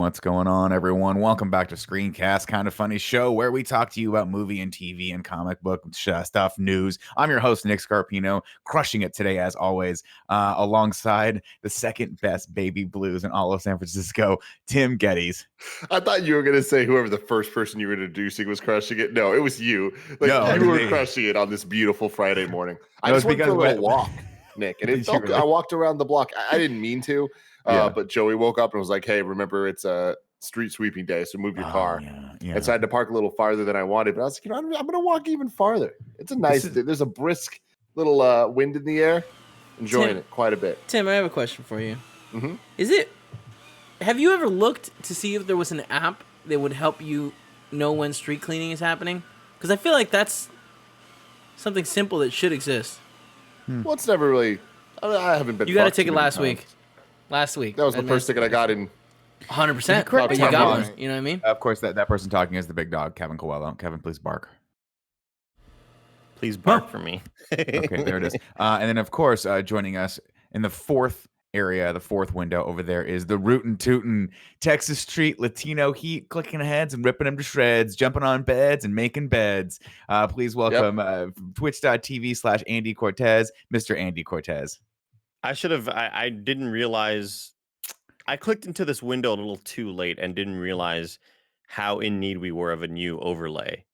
What's going on, everyone? Welcome back to Screencast, kind of funny show where we talk to you about movie and TV and comic book stuff, news. I'm your host, Nick Scarpino, crushing it today, as always, alongside the second best baby blues in all of San Francisco, Tim Gettys. I thought you were going to say whoever the first person you were introducing was crushing it. No, it was you. No, you were crushing it on this beautiful Friday morning. I No, just it's went for a because little walk, Nick, and it Did you felt good. really? I walked around the block. I didn't mean to, Yeah. but Joey woke up and was like, hey, remember it's a street sweeping day, so move your car. Yeah. And so I had to park a little farther than I wanted, but I was like, I'm going to walk even farther. It's a nice day. There's a brisk little wind in the air. Enjoying it quite a bit. Tim, I have a question for you. Mm-hmm. Have you ever looked to see if there was an app that would help you know when street cleaning is happening? Because I feel like that's something simple that should exist. Well, it's never really. I haven't been. You got to fucked take too it many last times. week. Last week. That was the first ticket I got in. 100%. Correct. But you got Right. one. You know what I mean? Of course, that person talking is the big dog, Kevin Coelho. Kevin, please bark. Please bark for me. Okay, there it is. And then, of course, joining us in the fourth area, the fourth window over there, is the rootin' tootin' Texas Street Latino heat, clicking heads and ripping them to shreds, jumping on beds and making beds. Please welcome twitch.tv/Andy Cortez, Mr. Andy Cortez. I didn't realize. I clicked into this window a little too late and didn't realize how in need we were of a new overlay.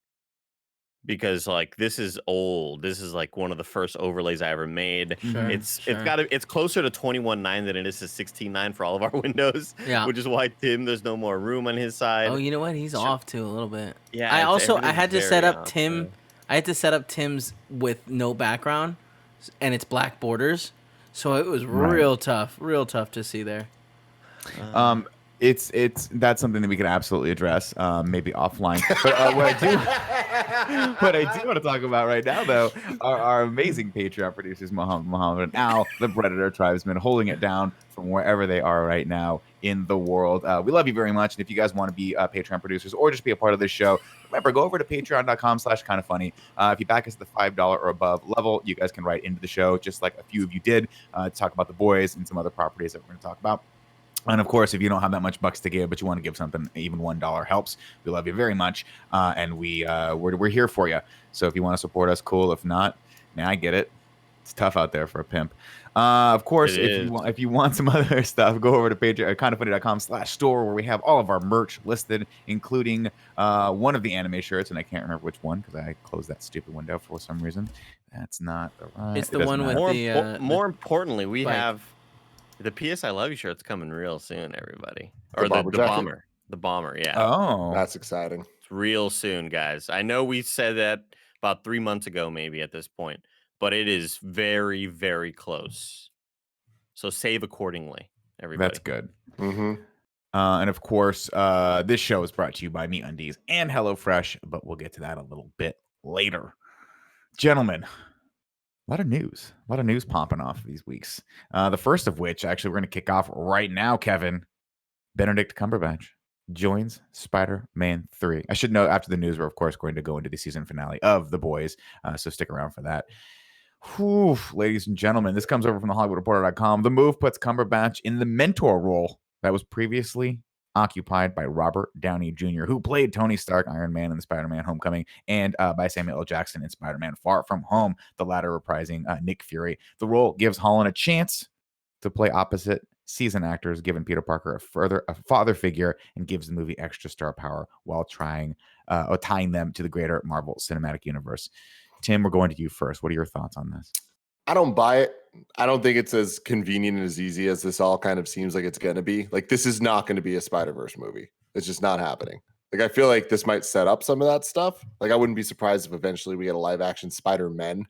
Because this is old. This is like one of the first overlays I ever made. Sure, It's closer to 21.9 than it is to 16.9 for all of our windows. Yeah. Which is why there's no more room on his side. Oh, you know what? He's off too a little bit. Yeah. I had to set up Tim. I had to set up Tim's with no background, and it's black borders. So it was real tough to see there. It's that's something that we can absolutely address, maybe offline. But what I do want to talk about right now, though, are our amazing Patreon producers, Muhammad and Al, the Predator tribesmen, holding it down from wherever they are right now in the world. We love you very much, and if you guys want to be Patreon producers or just be a part of this show, remember, go over to patreon.com/kindoffunny. If you back us at the $5 or above level, you guys can write into the show, just like a few of you did, to talk about The Boys and some other properties that we're going to talk about. And of course, if you don't have that much bucks to give, but you want to give something, even $1 helps. We love you very much, and we're here for you. So if you want to support us, cool. If not, I get it. It's tough out there for a pimp. Of course, if you want some other stuff, go over to kindoffunny.com/store, where we have all of our merch listed, including one of the anime shirts, and I can't remember which one because I closed that stupid window for some reason. That's not the right. It's the one with more importantly, we bike. have the PS I Love You shirt's coming real soon, everybody. The Or bomber the jacket? bomber. The bomber, yeah. Oh, That's exciting. It's real soon, guys. I know we said that about 3 months ago, maybe at this point, but it is very, very close. So save accordingly, everybody. that's good. Mm-hmm. And of course, this show is brought to you by MeUndies and HelloFresh, but we'll get to that a little bit later. Gentlemen, a lot of news popping off these weeks. The first of which, actually, we're going to kick off right now, Kevin. Benedict Comberbatch joins Spider-Man 3. I should note, after the news, we're, of course, going to go into the season finale of The Boys, so stick around for that. Whew, ladies and gentlemen, this comes over from the HollywoodReporter.com. The move puts Cumberbatch in the mentor role that was previously occupied by Robert Downey Jr., who played Tony Stark, Iron Man in the Spider-Man Homecoming, and by Samuel L. Jackson in Spider-Man Far From Home, the latter reprising Nick Fury. The role gives Holland a chance to play opposite seasoned actors, giving Peter Parker a father figure, and gives the movie extra star power while tying them to the greater Marvel Cinematic Universe. Tim, we're going to you first. What are your thoughts on this? I don't buy it. I don't think it's as convenient and as easy as this all kind of seems like it's going to be. This is not going to be a Spider-Verse movie. It's just not happening. I feel like this might set up some of that stuff. I wouldn't be surprised if eventually we get a live-action Spider-Man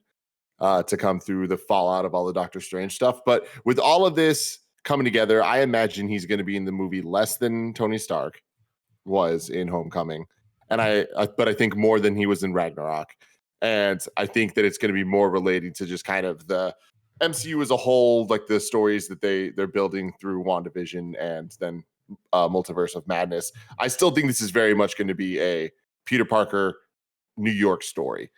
to come through the fallout of all the Doctor Strange stuff. But with all of this coming together, I imagine he's going to be in the movie less than Tony Stark was in Homecoming. And but I think more than he was in Ragnarok. And I think that it's going to be more related to just kind of the MCU as a whole, the stories that they're building through WandaVision and then Multiverse of Madness. I still think this is very much going to be a Peter Parker New York story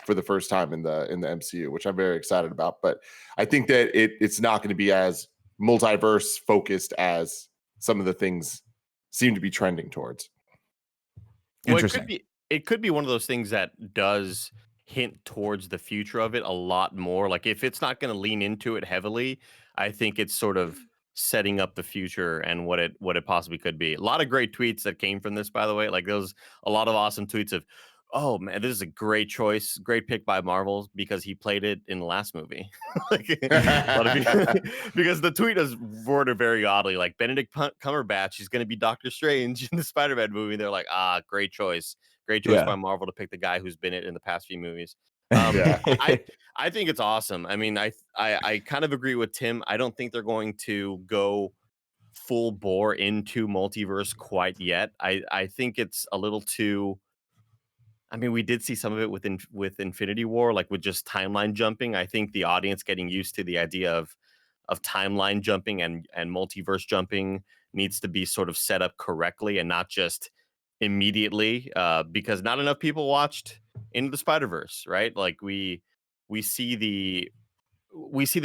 for the first time in the MCU, which I'm very excited about. But I think that it's not going to be as multiverse focused as some of the things seem to be trending towards. Well, Interesting. it could be one of those things that does hint towards the future of it a lot more. Like if it's not going to lean into it heavily, I think it's sort of setting up the future and what it possibly could be. A lot of great tweets that came from this, by the way. Like those a lot of awesome tweets of, oh man, this is a great choice, great pick by Marvel because he played it in the last movie. Like a lot of people, because the tweet is worded very oddly, like Benedict Cumberbatch, he's going to be Doctor Strange in the Spider-Man movie. They're like, great choice Yeah. by Marvel to pick the guy who's been it in the past few movies. Yeah. I think it's awesome. I mean, I kind of agree with Tim. I don't think they're going to go full bore into multiverse quite yet. I think it's a little too. I mean, we did see some of it with Infinity War, like with just timeline jumping. I think the audience getting used to the idea of timeline jumping and multiverse jumping needs to be sort of set up correctly and not just immediately, because not enough people watched Into the Spider-Verse, right? Like we see the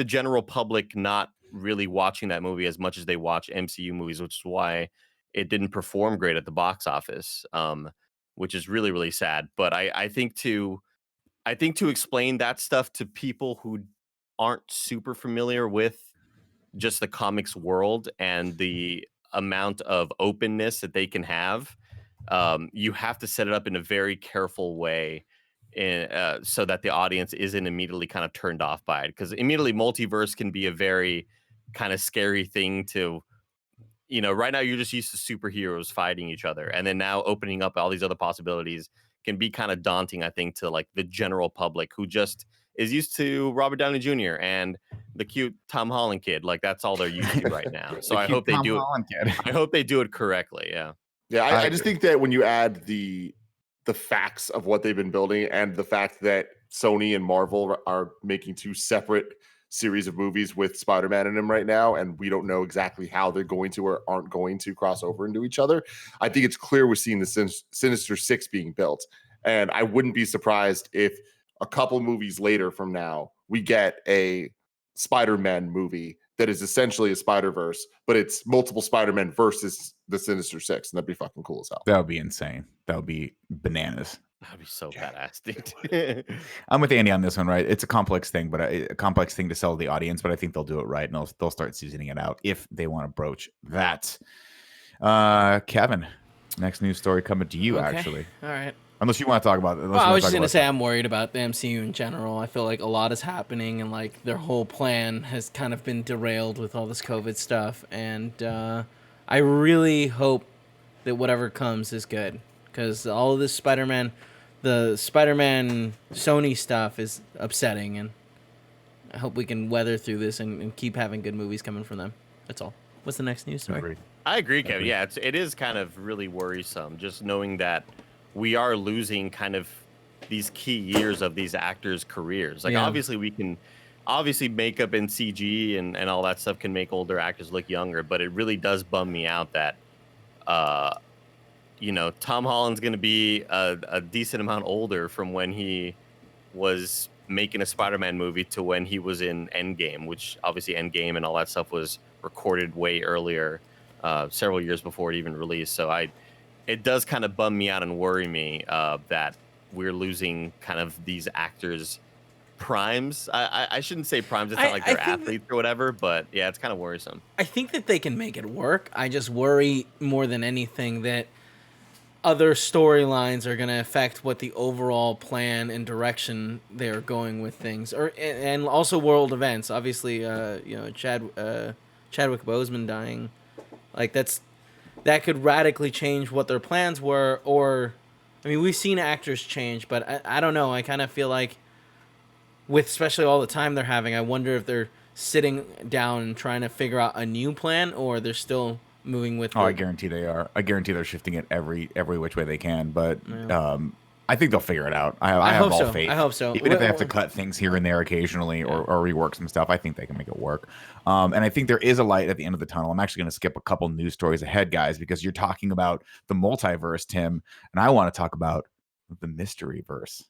general public not really watching that movie as much as they watch MCU movies, which is why it didn't perform great at the box office. Which is really, really sad. But I think to explain that stuff to people who aren't super familiar with just the comics world and the amount of openness that they can have, you have to set it up in a very careful way, so that the audience isn't immediately kind of turned off by it. Because immediately multiverse can be a very kind of scary thing to, right now you're just used to superheroes fighting each other. And then now opening up all these other possibilities can be kind of daunting, I think, to like the general public who just is used to Robert Downey Jr. and the cute Tom Holland kid. Like that's all they're used to right now. So I hope they do it. I hope they do it correctly. Yeah. Yeah. I just think that when you add the facts of what they've been building and the fact that Sony and Marvel are making two separate series of movies with Spider-Man in them right now, and we don't know exactly how they're going to or aren't going to cross over into each other. I think it's clear we're seeing the Sinister Six being built, and I wouldn't be surprised if a couple movies later from now we get a Spider-Man movie that is essentially a Spider-Verse, but it's multiple Spider-Man versus the Sinister Six, and that'd be fucking cool as hell. That would be insane. That would be bananas. That'd be so badass, dude. I'm with Andy on this one, right? It's a complex thing, but a complex thing to sell to the audience, but I think they'll do it right, and they'll start seasoning it out if they want to broach that. Kevin, next news story coming to you, actually. All right. Unless you want to talk about it. Well, I was just going to say I'm worried about the MCU in general. I feel like a lot is happening, and like their whole plan has kind of been derailed with all this COVID stuff, and I really hope that whatever comes is good. Because all of this the Spider-Man Sony stuff is upsetting, and I hope we can weather through this and keep having good movies coming from them. That's all. What's the next news story? I agree, Kevin. Yeah, it is kind of really worrisome just knowing that we are losing kind of these key years of these actors' careers. Like obviously makeup and CG and all that stuff can make older actors look younger, but it really does bum me out that Tom Holland's going to be a decent amount older from when he was making a Spider-Man movie to when he was in Endgame, which obviously Endgame and all that stuff was recorded way earlier, several years before it even released. So it does kind of bum me out and worry me that we're losing kind of these actors' primes. I shouldn't say primes. It's not like they're athletes or whatever, but yeah, it's kind of worrisome. I think that they can make it work. I just worry more than anything that other storylines are going to affect what the overall plan and direction they're going with things, and also world events. Obviously, Chadwick Boseman dying, like that could radically change what their plans were. Or, I mean, we've seen actors change, but I don't know. I kind of feel like, with especially all the time they're having, I wonder if they're sitting down and trying to figure out a new plan, or they're still moving with. I guarantee they are. I guarantee they're shifting it every which way they can. But I think they'll figure it out. I have all faith. I hope so. Even if they have to cut things here and there occasionally or rework some stuff, I think they can make it work. And I think there is a light at the end of the tunnel. I'm actually going to skip a couple news stories ahead, guys, because you're talking about the multiverse, Tim, and I want to talk about the mystery verse.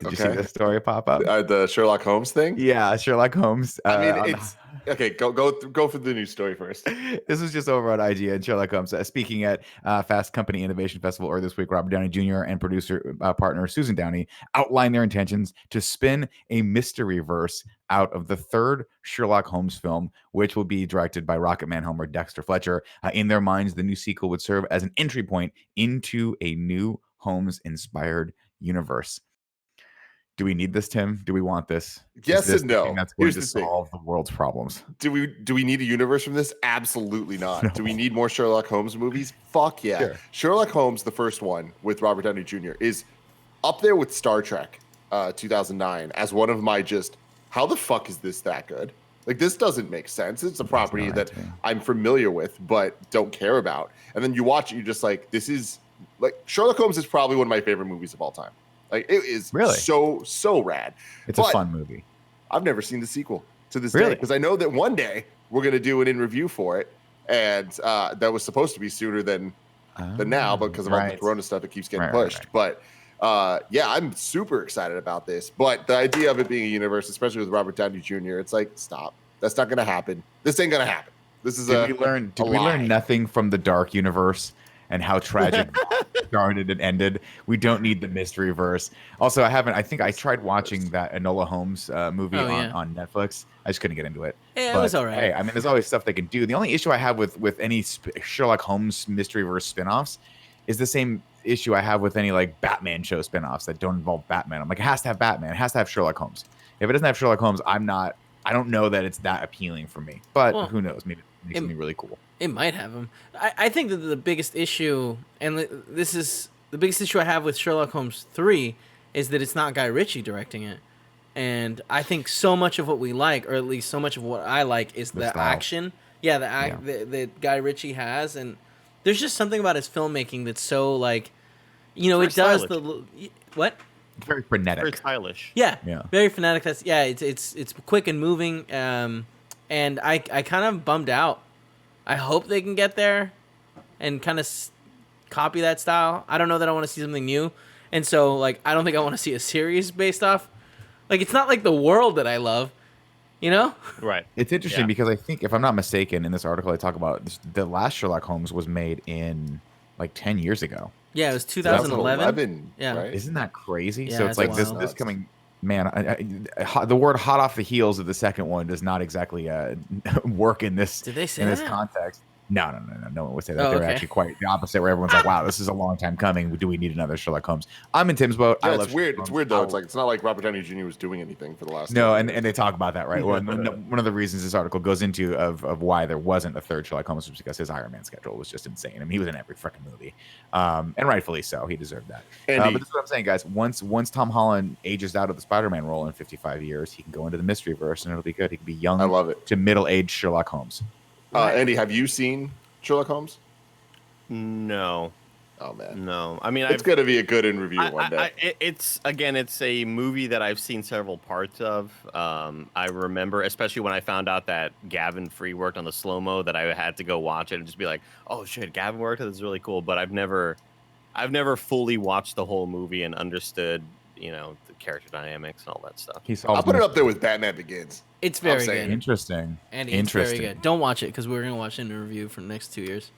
Did you see this story pop up? The Sherlock Holmes thing? Yeah, Sherlock Holmes. I mean, it's okay. Go for the news story first. This was just over on IG, and Sherlock Holmes speaking at Fast Company Innovation Festival earlier this week. Robert Downey Jr. and producer partner Susan Downey outlined their intentions to spin a mystery verse out of the third Sherlock Holmes film, which will be directed by Rocketman Homer Dexter Fletcher. In their minds, the new sequel would serve as an entry point into a new Holmes-inspired universe. Do we need this, Tim? Do we want this? Yes and no. That's going to solve the world's problems. Do we need a universe from this? Absolutely not. No. Do we need more Sherlock Holmes movies? Fuck yeah. Sure. Sherlock Holmes, the first one with Robert Downey Jr., is up there with Star Trek 2009 as one of my just, how the fuck is this that good? Like, this doesn't make sense. It's a property that I'm familiar with but don't care about. And then you watch it, you're just like, this is, like, Sherlock Holmes is probably one of my favorite movies of all time. Like, it is really so rad. It's a fun movie. I've never seen the sequel to this day because I know that one day we're going to do an in review for it, and that was supposed to be sooner than now, but because of all the Corona stuff, it keeps getting pushed. But yeah, I'm super excited about this. But the idea of it being a universe, especially with Robert Downey Jr., it's like, stop. That's not going to happen. This ain't going to happen. This is Did we learn nothing from the Dark Universe and how tragic started and ended? We don't need the mystery verse. Also, I think I tried watching that Enola Holmes movie on Netflix. I just couldn't get into it. Yeah, it was all right. Hey, I mean, there's always stuff they can do. The only issue I have with any Sherlock Holmes mystery verse spinoffs is the same issue I have with any like Batman show spinoffs that don't involve Batman. I'm like, it has to have Batman. It has to have Sherlock Holmes. If it doesn't have Sherlock Holmes, I don't know that it's that appealing for me. But who knows? Maybe it makes me really cool. It might have him. I think that the biggest issue, and this is the biggest issue I have with Sherlock Holmes 3, is that it's not Guy Ritchie directing it. And I think so much of what we like, or at least so much of what I like, is the action. Yeah, that Guy Ritchie has. And there's just something about his filmmaking that's so, like, you know, it does the... What? It's very frenetic. Very stylish. Yeah, very frenetic. It's quick and moving. And I kind of bummed out. I hope they can get there and kind of copy that style. I don't know that I want to see something new. And so, like, I don't think I want to see a series based off. Like, it's not like the world that I love, you know? Right. It's interesting because I think, if I'm not mistaken, in this article I talk about, the last Sherlock Holmes was made in, like, 10 years ago. Yeah, it was 2011. Yeah. Right? Isn't that crazy? Yeah, so it's like this coming... Man, the word "hot off the heels" of the second one does not exactly work in this. Did they say this that? context? No one would say that. They're actually quite the opposite, where everyone's like, "Wow, this is a long time coming. Do we need another Sherlock Holmes?" I'm in Tim's boat. Yeah, it's weird. It's weird though. It's not like Robert Downey Jr. was doing anything for the last. No, and they talk about that, right? Well, one of the reasons this article goes into of why there wasn't a third Sherlock Holmes was because his Iron Man schedule was just insane. I mean, he was in every freaking movie, and rightfully so. He deserved that. But this is what I'm saying, guys. Once Tom Holland ages out of the Spider-Man role in 55 years, he can go into the mystery verse, and it'll be good. He can be young. I love it. To middle-aged Sherlock Holmes. Andy, have you seen Sherlock Holmes? No. Oh man, no. I mean, it's going to be a good in review one day. It's a movie that I've seen several parts of. I remember, especially when I found out that Gavin Free worked on the slow mo, that I had to go watch it and just be like, "Oh shit, Gavin worked. That's really cool." But I've never fully watched the whole movie and understood, you know, the character dynamics and all that stuff. I'll put it up there with Batman Begins. It's very good. Interesting. And it's very good. Don't watch it because we're going to watch it in a review for the next 2 years.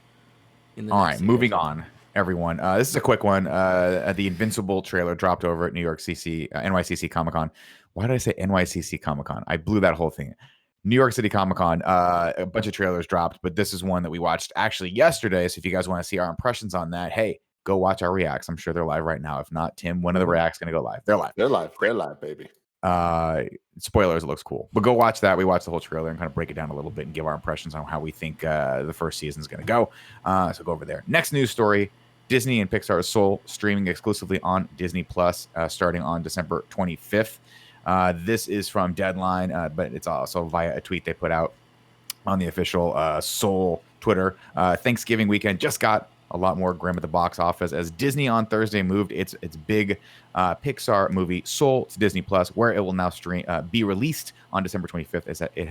All right, moving on, everyone. This is a quick one. The Invincibile trailer dropped over at NYCC Comic-Con. Why did I say NYCC Comic-Con? I blew that whole thing. New York City Comic-Con, a bunch of trailers dropped, but this is one that we watched actually yesterday. So if you guys want to see our impressions on that, hey, go watch our reacts. I'm sure they're live right now. If not, Tim, when are the reacts going to go live? They're live. They're live, baby. Spoilers, it looks cool. But go watch that. We watched the whole trailer and kind of break it down a little bit and give our impressions on how we think the first season is going to go. So go over there. Next news story, Disney and Pixar's Soul streaming exclusively on Disney Plus starting on December 25th. This is from Deadline, but it's also via a tweet they put out on the official Soul Twitter. Thanksgiving weekend just got a lot more grim at the box office as Disney on Thursday moved its big Pixar movie Soul to Disney Plus, where it will now be released on December 25th. Is that it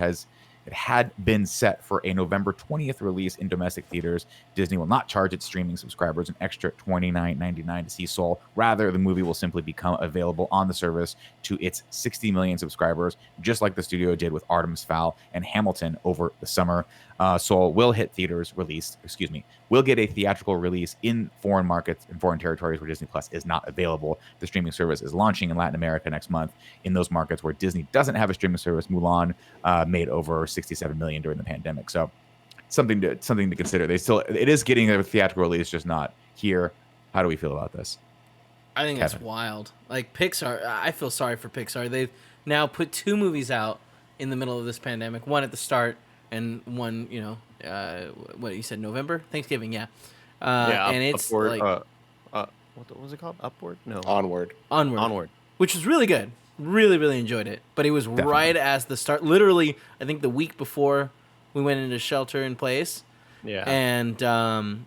had been set for a November 20th release in domestic theaters. Disney will not charge its streaming subscribers an extra $29.99 to see Soul. Rather, the movie will simply become available on the service to its 60 million subscribers, just like the studio did with Artemis Fowl and Hamilton over the summer. Soul will hit theaters will get a theatrical release in foreign markets and foreign territories where Disney Plus is not available. The streaming service is launching in Latin America next month. In those markets where Disney doesn't have a streaming service, Mulan made over 67 million during the pandemic. So something to consider. It is getting a theatrical release, just not here. How do we feel about this? I think that's wild. Like Pixar, I feel sorry for Pixar. They've now put 2 movies out in the middle of this pandemic. One at the start and one, what you said, November? Thanksgiving, yeah. And it's Upward, what was it called? Upward? No. Onward. Which was really good. Really, really enjoyed it. But it was right as the start. Literally, I think the week before we went into shelter in place. Yeah. And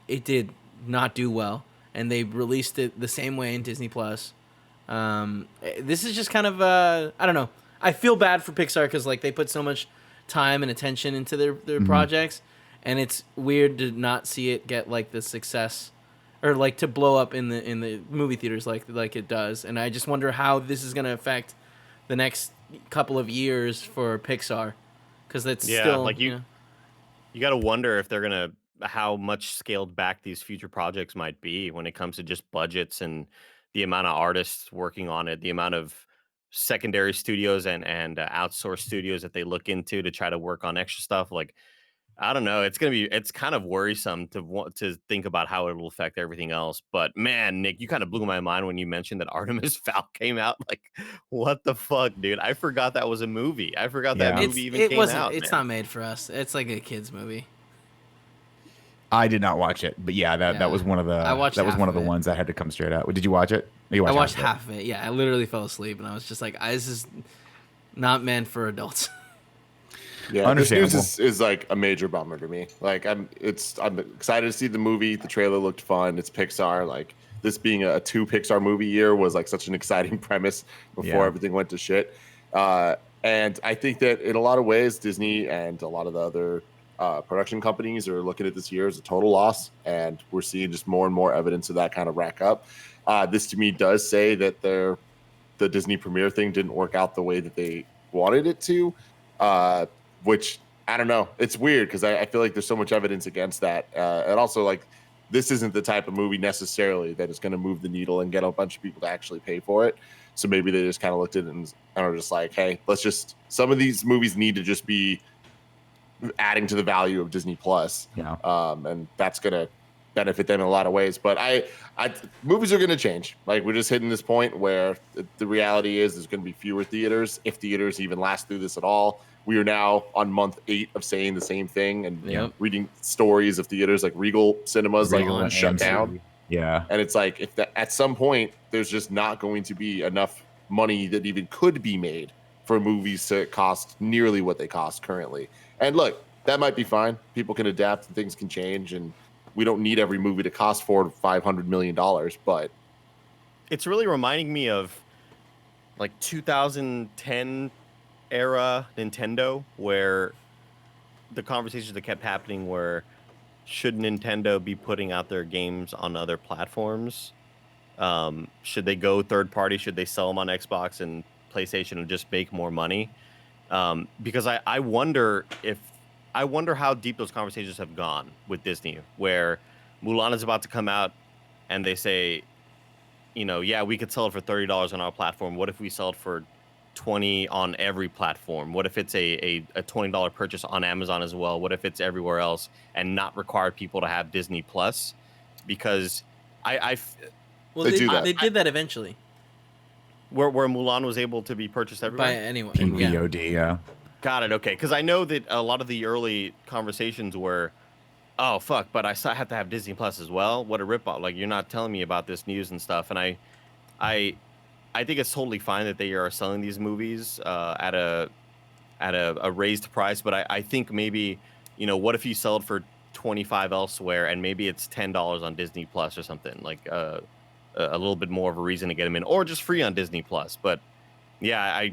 it did not do well. And they released it the same way in Disney Plus. This is just kind of I don't know. I feel bad for Pixar because like they put so much time and attention into their projects, and it's weird to not see it get like the success or like to blow up in the movie theaters like it does. And I just wonder how this is gonna affect the next couple of years for Pixar, because that's still like you got to wonder if they're gonna how much scaled back these future projects might be when it comes to just budgets and the amount of artists working on it, the amount of secondary studios and outsourced studios that they look into to try to work on extra stuff. Like, I don't know. It's kind of worrisome to think about how it will affect everything else. But man, Nick, you kind of blew my mind when you mentioned that Artemis Fowl came out. Like, what the fuck, dude? I forgot that was a movie. I forgot that movie even came out. It's not made for us. It's like a kid's movie. I did not watch it, but that was one of the ones that had to come straight out. Did you watch it? I watched half of it. Yeah, I literally fell asleep, and I was just like, "This is not meant for adults." Yeah, this news is like a major bummer to me. Like, I'm excited to see the movie. The trailer looked fun. It's Pixar. Like, this being a 2 Pixar movie year was like such an exciting premise before everything went to shit. And I think that in a lot of ways, Disney and a lot of the other production companies are looking at this year as a total loss, and we're seeing just more and more evidence of that kind of rack up. This to me does say that the Disney premiere thing didn't work out the way that they wanted it to, which I don't know. It's weird because I feel like there's so much evidence against that. And also, like, this isn't the type of movie necessarily that is going to move the needle and get a bunch of people to actually pay for it. So maybe they just kind of looked at it and are just like, hey, some of these movies need to just be adding to the value of Disney Plus. And that's going to benefit them in a lot of ways. But movies are going to change. Like, we're just hitting this point where the reality is there's going to be fewer theaters, if theaters even last through this at all. We are now on month 8 of saying the same thing and reading stories of theaters like Regal Cinemas shut down. Yeah. And it's like, at some point there's just not going to be enough money that even could be made for movies to cost nearly what they cost currently. And look, that might be fine. People can adapt and things can change, and we don't need every movie to cost $400 to $500 million, but it's really reminding me of like 2010 era Nintendo, where the conversations that kept happening were, should Nintendo be putting out their games on other platforms? Should they go third party? Should they sell them on Xbox and PlayStation and just make more money? Because I wonder how deep those conversations have gone with Disney, where Mulan is about to come out and they say, we could sell it for $30 on our platform. What if we sell it for $20 on every platform? What if it's a $20 purchase on Amazon as well? What if it's everywhere else and not require people to have Disney Plus? Because they did that eventually. Where Mulan was able to be purchased everywhere? By anyone. In VOD, yeah. Got it, okay. Because I know that a lot of the early conversations were, oh, fuck, but I have to have Disney Plus as well? What a ripoff. Like, you're not telling me about this news and stuff. And I think it's totally fine that they are selling these movies at a raised price. But I think maybe, what if you sell it for $25 elsewhere and maybe it's $10 on Disney Plus or something? Like, a little bit more of a reason to get them in, or just free on Disney Plus. But yeah,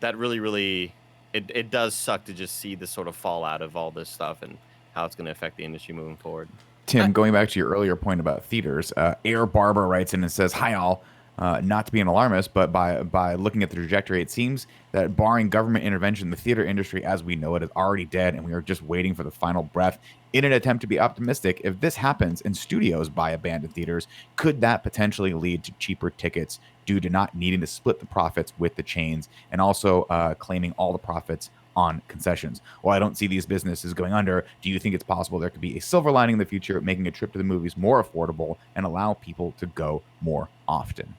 that really it does suck to just see the sort of fallout of all this stuff and how it's going to affect the industry moving forward. Tim, going back to your earlier point about theaters, Air Barber writes in and says, "Hi all. Not to be an alarmist, but by looking at the trajectory, it seems that barring government intervention, the theater industry as we know it is already dead, and we are just waiting for the final breath. In an attempt to be optimistic, if this happens and studios buy abandoned theaters, could that potentially lead to cheaper tickets due to not needing to split the profits with the chains and also claiming all the profits on concessions? While I don't see these businesses going under, do you think it's possible there could be a silver lining in the future, making a trip to the movies more affordable and allow people to go more often?"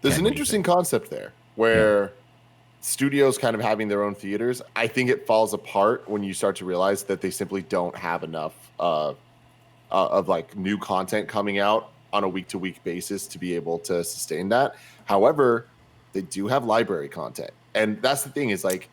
There's an interesting concept there where studios kind of having their own theaters. I think it falls apart when you start to realize that they simply don't have enough of like new content coming out on a week-to-week basis to be able to sustain that. However, they do have library content. And that's the thing is like,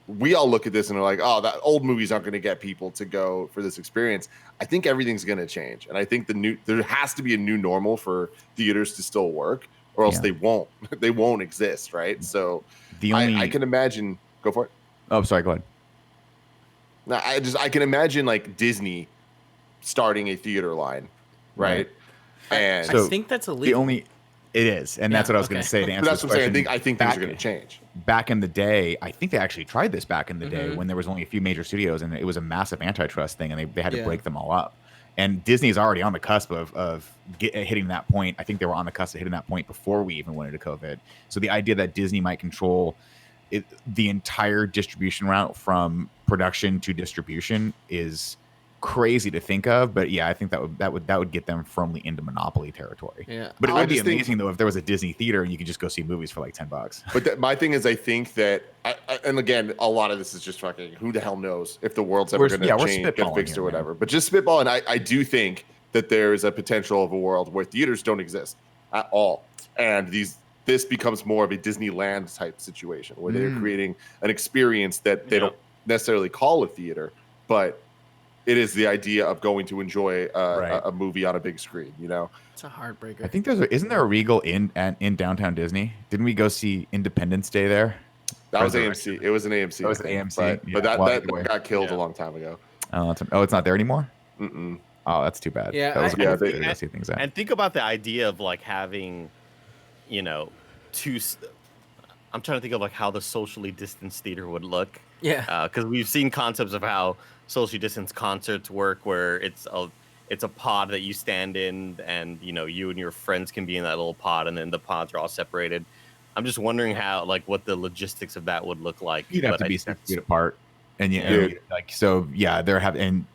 we all look at this and are like, oh, that old movies aren't going to get people to go for this experience. I think everything's going to change. And I think there has to be a new normal for theaters to still work, or else they won't exist, right? So I can imagine. Go for it. Oh, sorry. Go ahead. No, I can imagine like Disney starting a theater line, right? And I think that's illegal. It is, and that's what I was going to say to answer. That's what I'm saying. I think things are going to change. Back in the day, I think they actually tried this back in the day when there was only a few major studios, and it was a massive antitrust thing, and they had to break them all up. And Disney is already on the cusp of hitting that point. I think they were on the cusp of hitting that point before we even went into COVID. So the idea that Disney might control the entire distribution route from production to distribution is crazy to think of. But yeah, I think that would get them firmly into monopoly territory. Yeah, but it would be amazing though if there was a Disney theater and you could just go see movies for like $10. But my thing is, I think that, and again, a lot of this is just fucking who the hell knows if the world's ever going to change, get fixed or whatever. But just spitballing, I do think that there is a potential of a world where theaters don't exist at all, and this becomes more of a Disneyland type situation where they're creating an experience that they don't necessarily call a theater, but it is the idea of going to enjoy a movie on a big screen, you know? It's a heartbreaker. I think isn't there a Regal in downtown Disney? Didn't we go see Independence Day there? That was AMC. It was an AMC. That was an AMC. But that got killed a long time ago. It's not there anymore? Mm-mm. Oh, that's too bad. Yeah, that was they go see things out. And think about the idea of like having, I'm trying to think of like how the socially distanced theater would look. Yeah. Because we've seen concepts of how socially distanced concerts work, where it's a pod that you stand in, and you and your friends can be in that little pod, and then the pods are all separated. I'm just wondering how, like, what the logistics of that would look like. You'd have to be 6 feet apart, and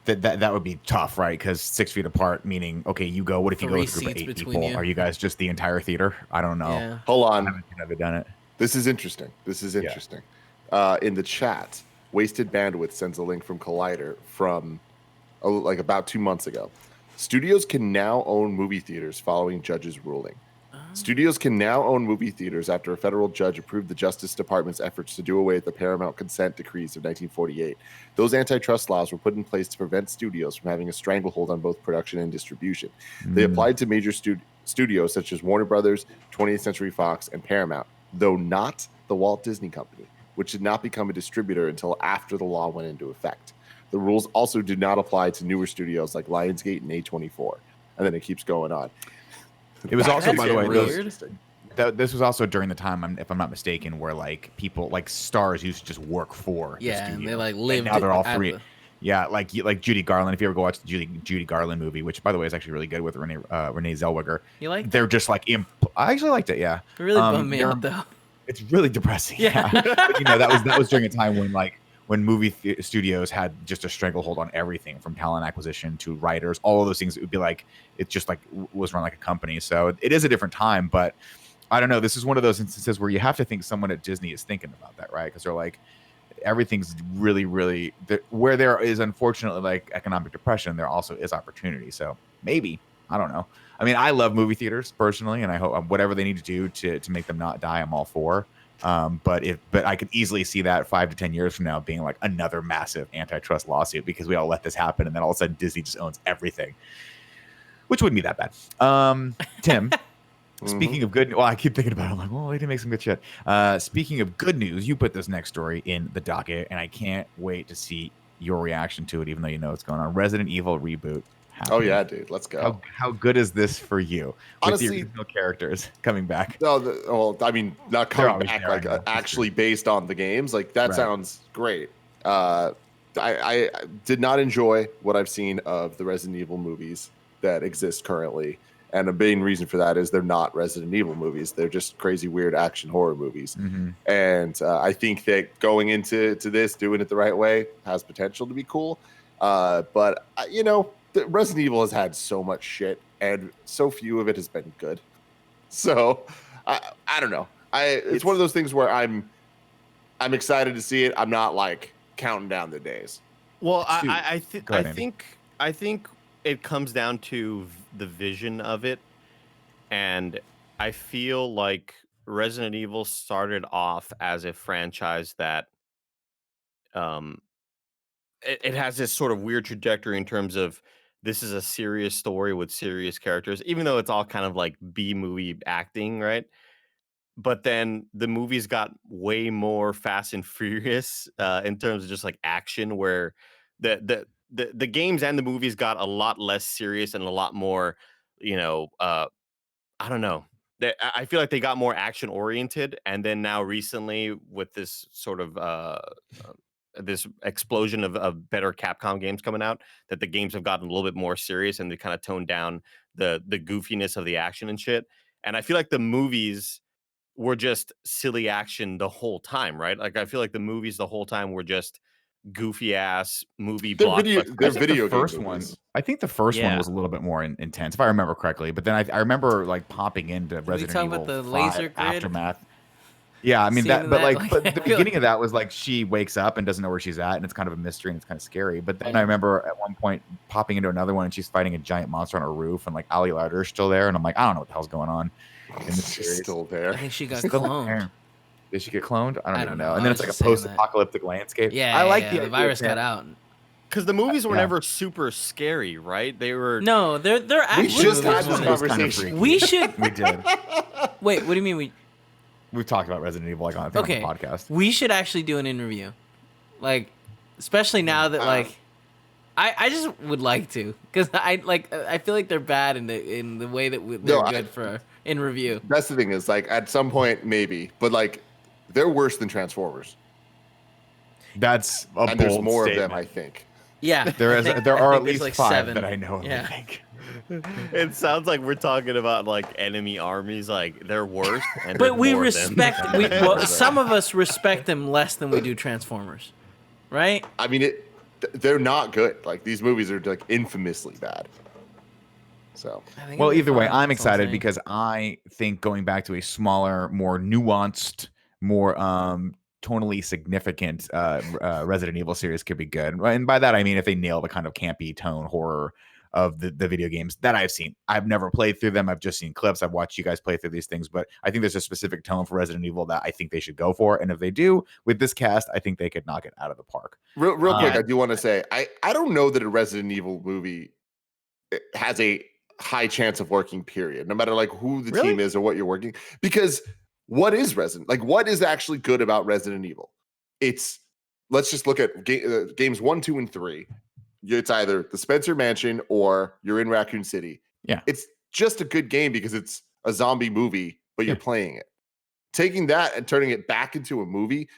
that would be tough, right? Because 6 feet apart, meaning you go. What if you go with a group of 8 people? Are you guys just the entire theater? I don't know. Yeah. Hold on, I've never done it. This is interesting. In the chat, Wasted Bandwidth sends a link from Collider from like about 2 months ago. Studios can now own movie theaters following judge's ruling. Studios can now own movie theaters after a federal judge approved the Justice Department's efforts to do away with the Paramount Consent Decrees of 1948. Those antitrust laws were put in place to prevent studios from having a stranglehold on both production and distribution. They applied to major studios such as Warner Brothers, 20th Century Fox, and Paramount, though not the Walt Disney Company, which did not become a distributor until after the law went into effect. The rules also do not apply to newer studios like Lionsgate and A24. And then it keeps going on. It was also, by the way, weird. this was also during the time, if I'm not mistaken, where like people, like stars, used to just work for the studio. And they like lived. And now they're all free. Yeah, like Judy Garland. If you ever go watch the Judy Garland movie, which by the way is actually really good with Renee Zellweger. You like? They're just like I actually liked it. Yeah, it really bummed me out though. It's really depressing. Yeah, that was during a time when movie studios had just a stranglehold on everything from talent acquisition to writers, all of those things. It would be like, it just like was run like a company. So it is a different time, but I don't know. This is one of those instances where you have to think someone at Disney is thinking about that, right? Because they're like, everything's really, really, where there is unfortunately like economic depression, there also is opportunity. So maybe, I don't know. I mean, I love movie theaters personally, and I hope whatever they need to do to make them not die, I'm all for. But I could easily see that 5 to 10 years from now being like another massive antitrust lawsuit because we all let this happen, and then all of a sudden Disney just owns everything, which wouldn't be that bad. Tim, Speaking of good, well, I keep thinking about it. I'm like, well, they did make some good shit. Speaking of good news, you put this next story in the docket, and I can't wait to see your reaction to it, even though you know what's going on. Resident Evil reboot. Oh yeah, dude, let's go. How good is this for you? Honestly, with the original characters coming back. No, well, I mean, not coming back, there, like actually based on the games. Like that sounds great. I did not enjoy what I've seen of the Resident Evil movies that exist currently, and the main reason for that is they're not Resident Evil movies. They're just crazy, weird action horror movies. And I think that going into this, doing it the right way, has potential to be cool. But you know, Resident Evil has had so much shit, and so few of it has been good. So I don't know. It's one of those things where I'm excited to see it. I'm not like counting down the days. Well, I think it comes down to the vision of it, and I feel like Resident Evil started off as a franchise that it has this sort of weird trajectory in terms of this is a serious story with serious characters, even though it's all kind of like B movie acting, right? But then the movies got way more Fast and Furious in terms of just like action, where the games and the movies got a lot less serious and a lot more, I don't know. I feel like they got more action oriented, and then now recently with this sort of this explosion of better Capcom games coming out, that the games have gotten a little bit more serious and they kind of toned down the goofiness of the action and shit. And I feel like the movies were just silly action the whole time, right? Like I feel like the movies the whole time were just goofy ass movie blockbusters. The first one. I think the first one was a little bit more intense, if I remember correctly. But then I remember like popping into Resident Evil about the 5 laser grid? Aftermath. Yeah, I mean but the beginning of that was like she wakes up and doesn't know where she's at, and it's kind of a mystery and it's kind of scary. But then I remember at one point popping into another one and she's fighting a giant monster on a roof, and like Ali Larder's still there, and I'm like, I don't know what the hell's going on. She's still there. I think she got cloned. Did she get cloned? I don't even know. And then it's like a post-apocalyptic landscape. Yeah, I like the virus got out. Because the movies were never super scary, right? They were. No, they're actually. We just had this conversation. We should. We did. Wait, what do you mean We've talked about Resident Evil like on the podcast. We should actually do an interview, like, especially now that like, I just would like to, because I feel like they're bad in the way that they're good for in review. That's the thing is like at some point maybe, but like they're worse than Transformers. That's a and bold there's more statement. of them, I think. Yeah, there are at least like 5 7. that I know of. Yeah. I think. It sounds like we're talking about like enemy armies, like they're worse. And But we more respect. Some of us respect them less than we do Transformers, right? I mean, they're not good. Like these movies are like infamously bad. So, well, either way, I'm excited because I think going back to a smaller, more nuanced, more tonally significant Resident Evil series could be good. And by that I mean if they nail the kind of campy tone horror of the video games that I've seen. I've never played through them. I've just seen clips. I've watched you guys play through these things, but I think there's a specific tone for Resident Evil that I think they should go for. And if they do with this cast, I think they could knock it out of the park. Real quick, I do want to say, I don't know that a Resident Evil movie has a high chance of working, period, no matter like who the team is or what you're working, because what is what is actually good about Resident Evil? Let's just look at games 1, 2, and 3. It's either the Spencer Mansion or you're in Raccoon City. Yeah. It's just a good game because it's a zombie movie, but you're playing it. Taking that and turning it back into a movie,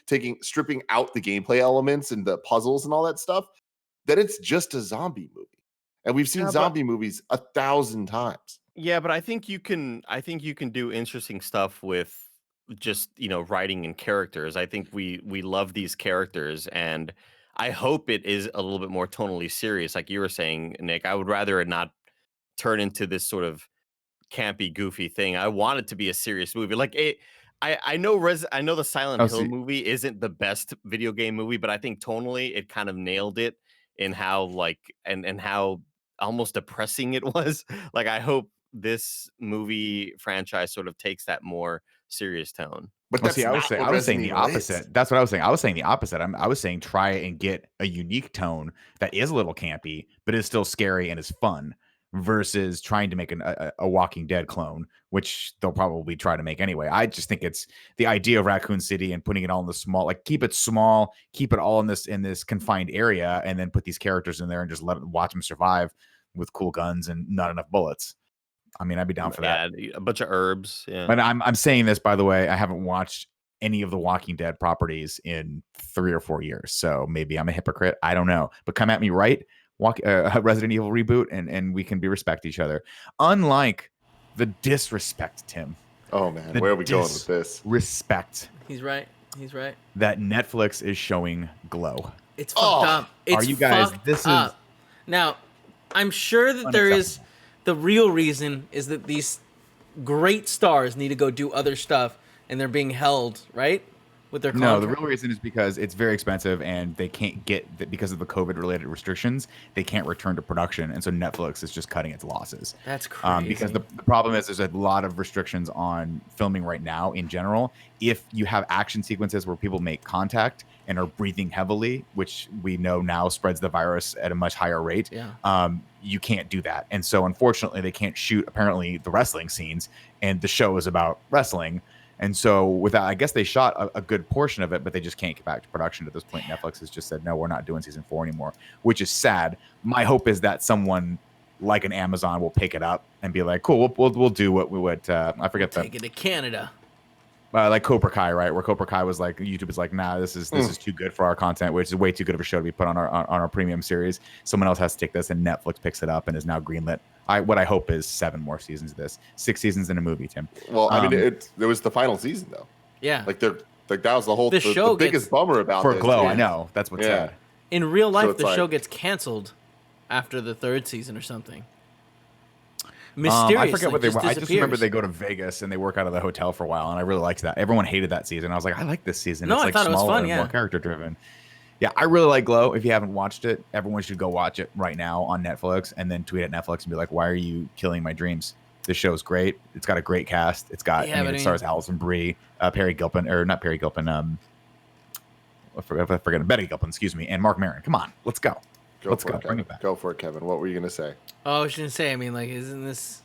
stripping out the gameplay elements and the puzzles and all that stuff, then it's just a zombie movie. And we've seen zombie movies 1,000 times. Yeah, but I think you can do interesting stuff with just, writing and characters. I think we love these characters, and I hope it is a little bit more tonally serious, like you were saying, Nick. I would rather it not turn into this sort of campy, goofy thing. I want it to be a serious movie. Like I know the Silent Hill movie isn't the best video game movie, but I think tonally it kind of nailed it in how and how almost depressing it was. Like I hope this movie franchise sort of takes that more serious tone. But I was saying the opposite. That's what I was saying. I was saying the opposite. I was saying try and get a unique tone that is a little campy, but is still scary and is fun. versus trying to make a Walking Dead clone, which they'll probably try to make anyway. I just think it's the idea of Raccoon City and putting it all in the small, like keep it small, keep it all in this confined area, and then put these characters in there and just watch them survive with cool guns and not enough bullets. I mean, I'd be down for that. Yeah, a bunch of herbs. Yeah. But I'm saying this, by the way, I haven't watched any of the Walking Dead properties in 3 or 4 years, so maybe I'm a hypocrite. I don't know. But come at me, right? Resident Evil reboot, and we can respect each other. Unlike the disrespect, Tim. Oh man, where are we going with this? Respect. He's right. That Netflix is showing Glow. It's fucked up. It's are you guys? This up. is now. I'm sure that there is the real reason is that these great stars need to go do other stuff, and they're being held right with their contract. No, the real reason is because it's very expensive and they can't get because of the COVID-related restrictions. They can't return to production, and so Netflix is just cutting its losses. That's crazy. Because the problem is there's a lot of restrictions on filming right now in general. If you have action sequences where people make contact and are breathing heavily, which we know now spreads the virus at a much higher rate, you can't do that. And so unfortunately, they can't shoot apparently the wrestling scenes, and the show is about wrestling. And so without, I guess they shot a good portion of it, but they just can't get back to production at this point. Netflix has just said, no, we're not doing season 4 anymore, which is sad. My hope is that someone like an Amazon will pick it up and be like, cool, we'll do what we would, I forget Take it to Canada. Like Cobra Kai, right? Where Cobra Kai was like, YouTube is like, nah, this is too good for our content, which is way too good of a show to be put on our premium series. Someone else has to take this, and Netflix picks it up and is now greenlit. What I hope is 7 more seasons of this, 6 seasons in a movie, Tim. Well, I mean, it was the final season though. Yeah, like that was the whole the show. The biggest bummer about for this, Glow. yeah. I know that's what's sad. In real life, So the show gets canceled after the 3rd season or something. Mysteriously, I forget what they were. I just remember disappears. they go to Vegas and they work out of the hotel for a while, and I really liked that. Everyone hated that season. I was like, I like this season. No, it's I like thought it was smaller fun, and yeah. more character driven. Yeah, I really like Glow. If you haven't watched it, everyone should go watch it right now on Netflix, and then tweet at Netflix and be like, why are you killing my dreams? This show's great. It's got a great cast. It's got, it stars Alison Brie, Perry Gilpin, or not Perry Gilpin, I forget Betty Gilpin, excuse me, and Mark Maron. Come on, let's go. Let's go. Bring it back. Go for it, Kevin. What were you gonna say? Oh, I was gonna say. I mean, like, isn't this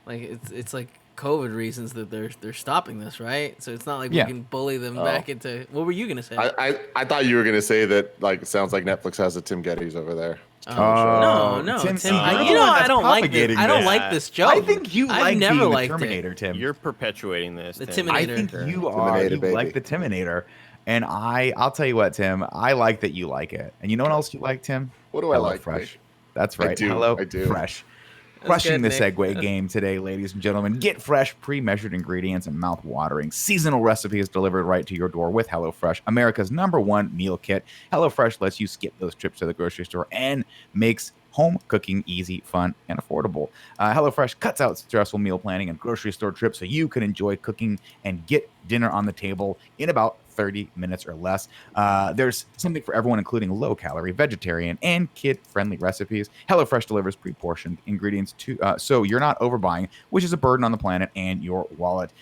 like it's like COVID reasons that they're stopping this, right? So it's not like we can bully them back into. What were you gonna say? I thought you were gonna say that. Like, it sounds like Netflix has a Tim Gettys over there. No, Tim, I don't like this. I don't like this joke. I think you like never being the liked Terminator, it. Tim. You're perpetuating this. The Tim. Timinator. I think you are. You like the Timinator. And I'll tell you what, Tim, I like that you like it. And you know what else you like, Tim? What do I like? Fresh. That's right. I do. Fresh. Crushing the good, segue game today, ladies and gentlemen. Get fresh, pre-measured ingredients and mouth-watering seasonal recipes delivered right to your door with HelloFresh, America's #1 meal kit. HelloFresh lets you skip those trips to the grocery store and makes home cooking easy, fun, and affordable. HelloFresh cuts out stressful meal planning and grocery store trips so you can enjoy cooking and get dinner on the table in about 30 minutes or less. There's something for everyone, including low-calorie, vegetarian, and kid-friendly recipes. HelloFresh delivers pre-portioned ingredients so you're not overbuying, which is a burden on the planet and your wallet.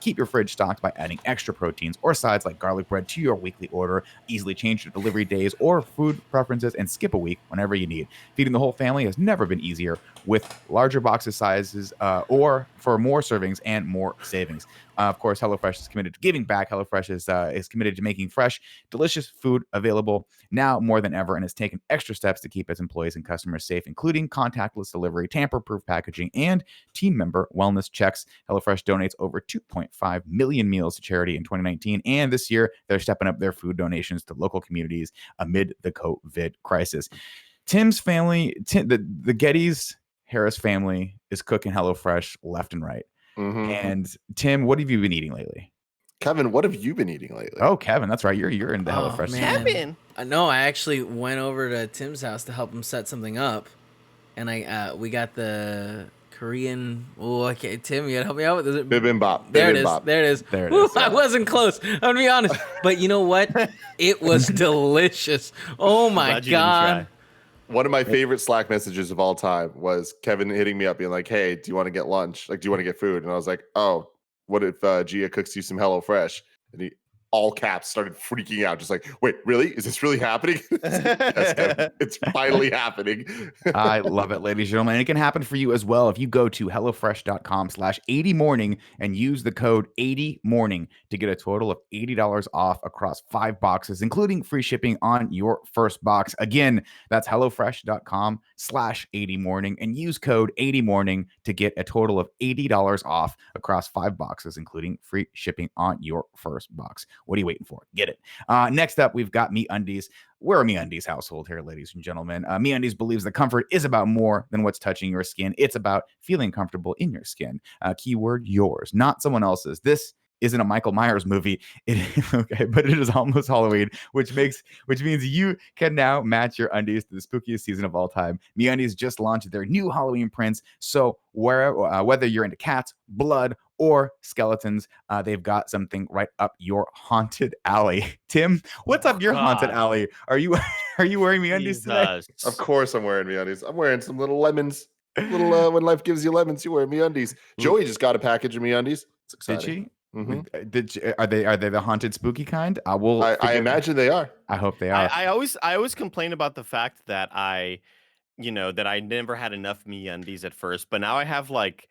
Keep your fridge stocked by adding extra proteins or sides like garlic bread to your weekly order. Easily change your delivery days or food preferences and skip a week whenever you need. Feeding the whole family has never been easier with larger boxes sizes or for more servings and more savings. Of course, HelloFresh is committed to giving back. HelloFresh is committed to making fresh, delicious food available now more than ever and has taken extra steps to keep its employees and customers safe, including contactless delivery, tamper-proof packaging, and team member wellness checks. HelloFresh donates over 2.5 million meals to charity in 2019, and this year they're stepping up their food donations to local communities amid the COVID crisis. Tim's family, the Gettys Harris family is cooking HelloFresh left and right. Mm-hmm. And Tim, what have you been eating lately? Kevin, what have you been eating lately? Oh, Kevin, that's right. You're into HelloFresh. Man. No, I actually went over to Tim's house to help him set something up, and we got the Korean. Oh, okay, Tim, you gotta help me out with this. Bibimbap. There it is. Woo, I wasn't close. I'm gonna be honest, but you know what? It was delicious. Oh my god. One of my favorite Slack messages of all time was Kevin hitting me up being like, hey, do you want to get lunch? Like, do you want to get food? And I was like, oh, what if Gia cooks you some HelloFresh? And all caps, started freaking out. Just like, wait, really? Is this really happening? Yes, Kevin, it's finally happening. I love it, ladies and gentlemen. And it can happen for you as well if you go to HelloFresh.com/80morning and use the code 80morning to get a total of $80 off across 5 boxes, including free shipping on your first box. Again, that's HelloFresh.com/80morning and use code 80morning to get a total of $80 off across 5 boxes, including free shipping on your first box. What are you waiting for? Get it. Next up, we've got MeUndies. We're a MeUndies household here, ladies and gentlemen. MeUndies believes that comfort is about more than what's touching your skin. It's about feeling comfortable in your skin. Keyword yours, not someone else's. This isn't a Michael Myers movie. Okay, but it is almost Halloween, which means you can now match your undies to the spookiest season of all time. MeUndies just launched their new Halloween prints, so whether you're into cats, blood, or skeletons, they've got something right up your haunted alley. Tim, what's up your haunted alley? Are you wearing MeUndies today? Of course I'm wearing MeUndies. I'm wearing some little lemons. When life gives you lemons, you wear MeUndies. Joey just got a package of MeUndies. It's exciting. Did she? Mm-hmm. Are they the haunted spooky kind? I imagine they are. I hope they are. I always complain about the fact that I never had enough MeUndies at first, but now I have like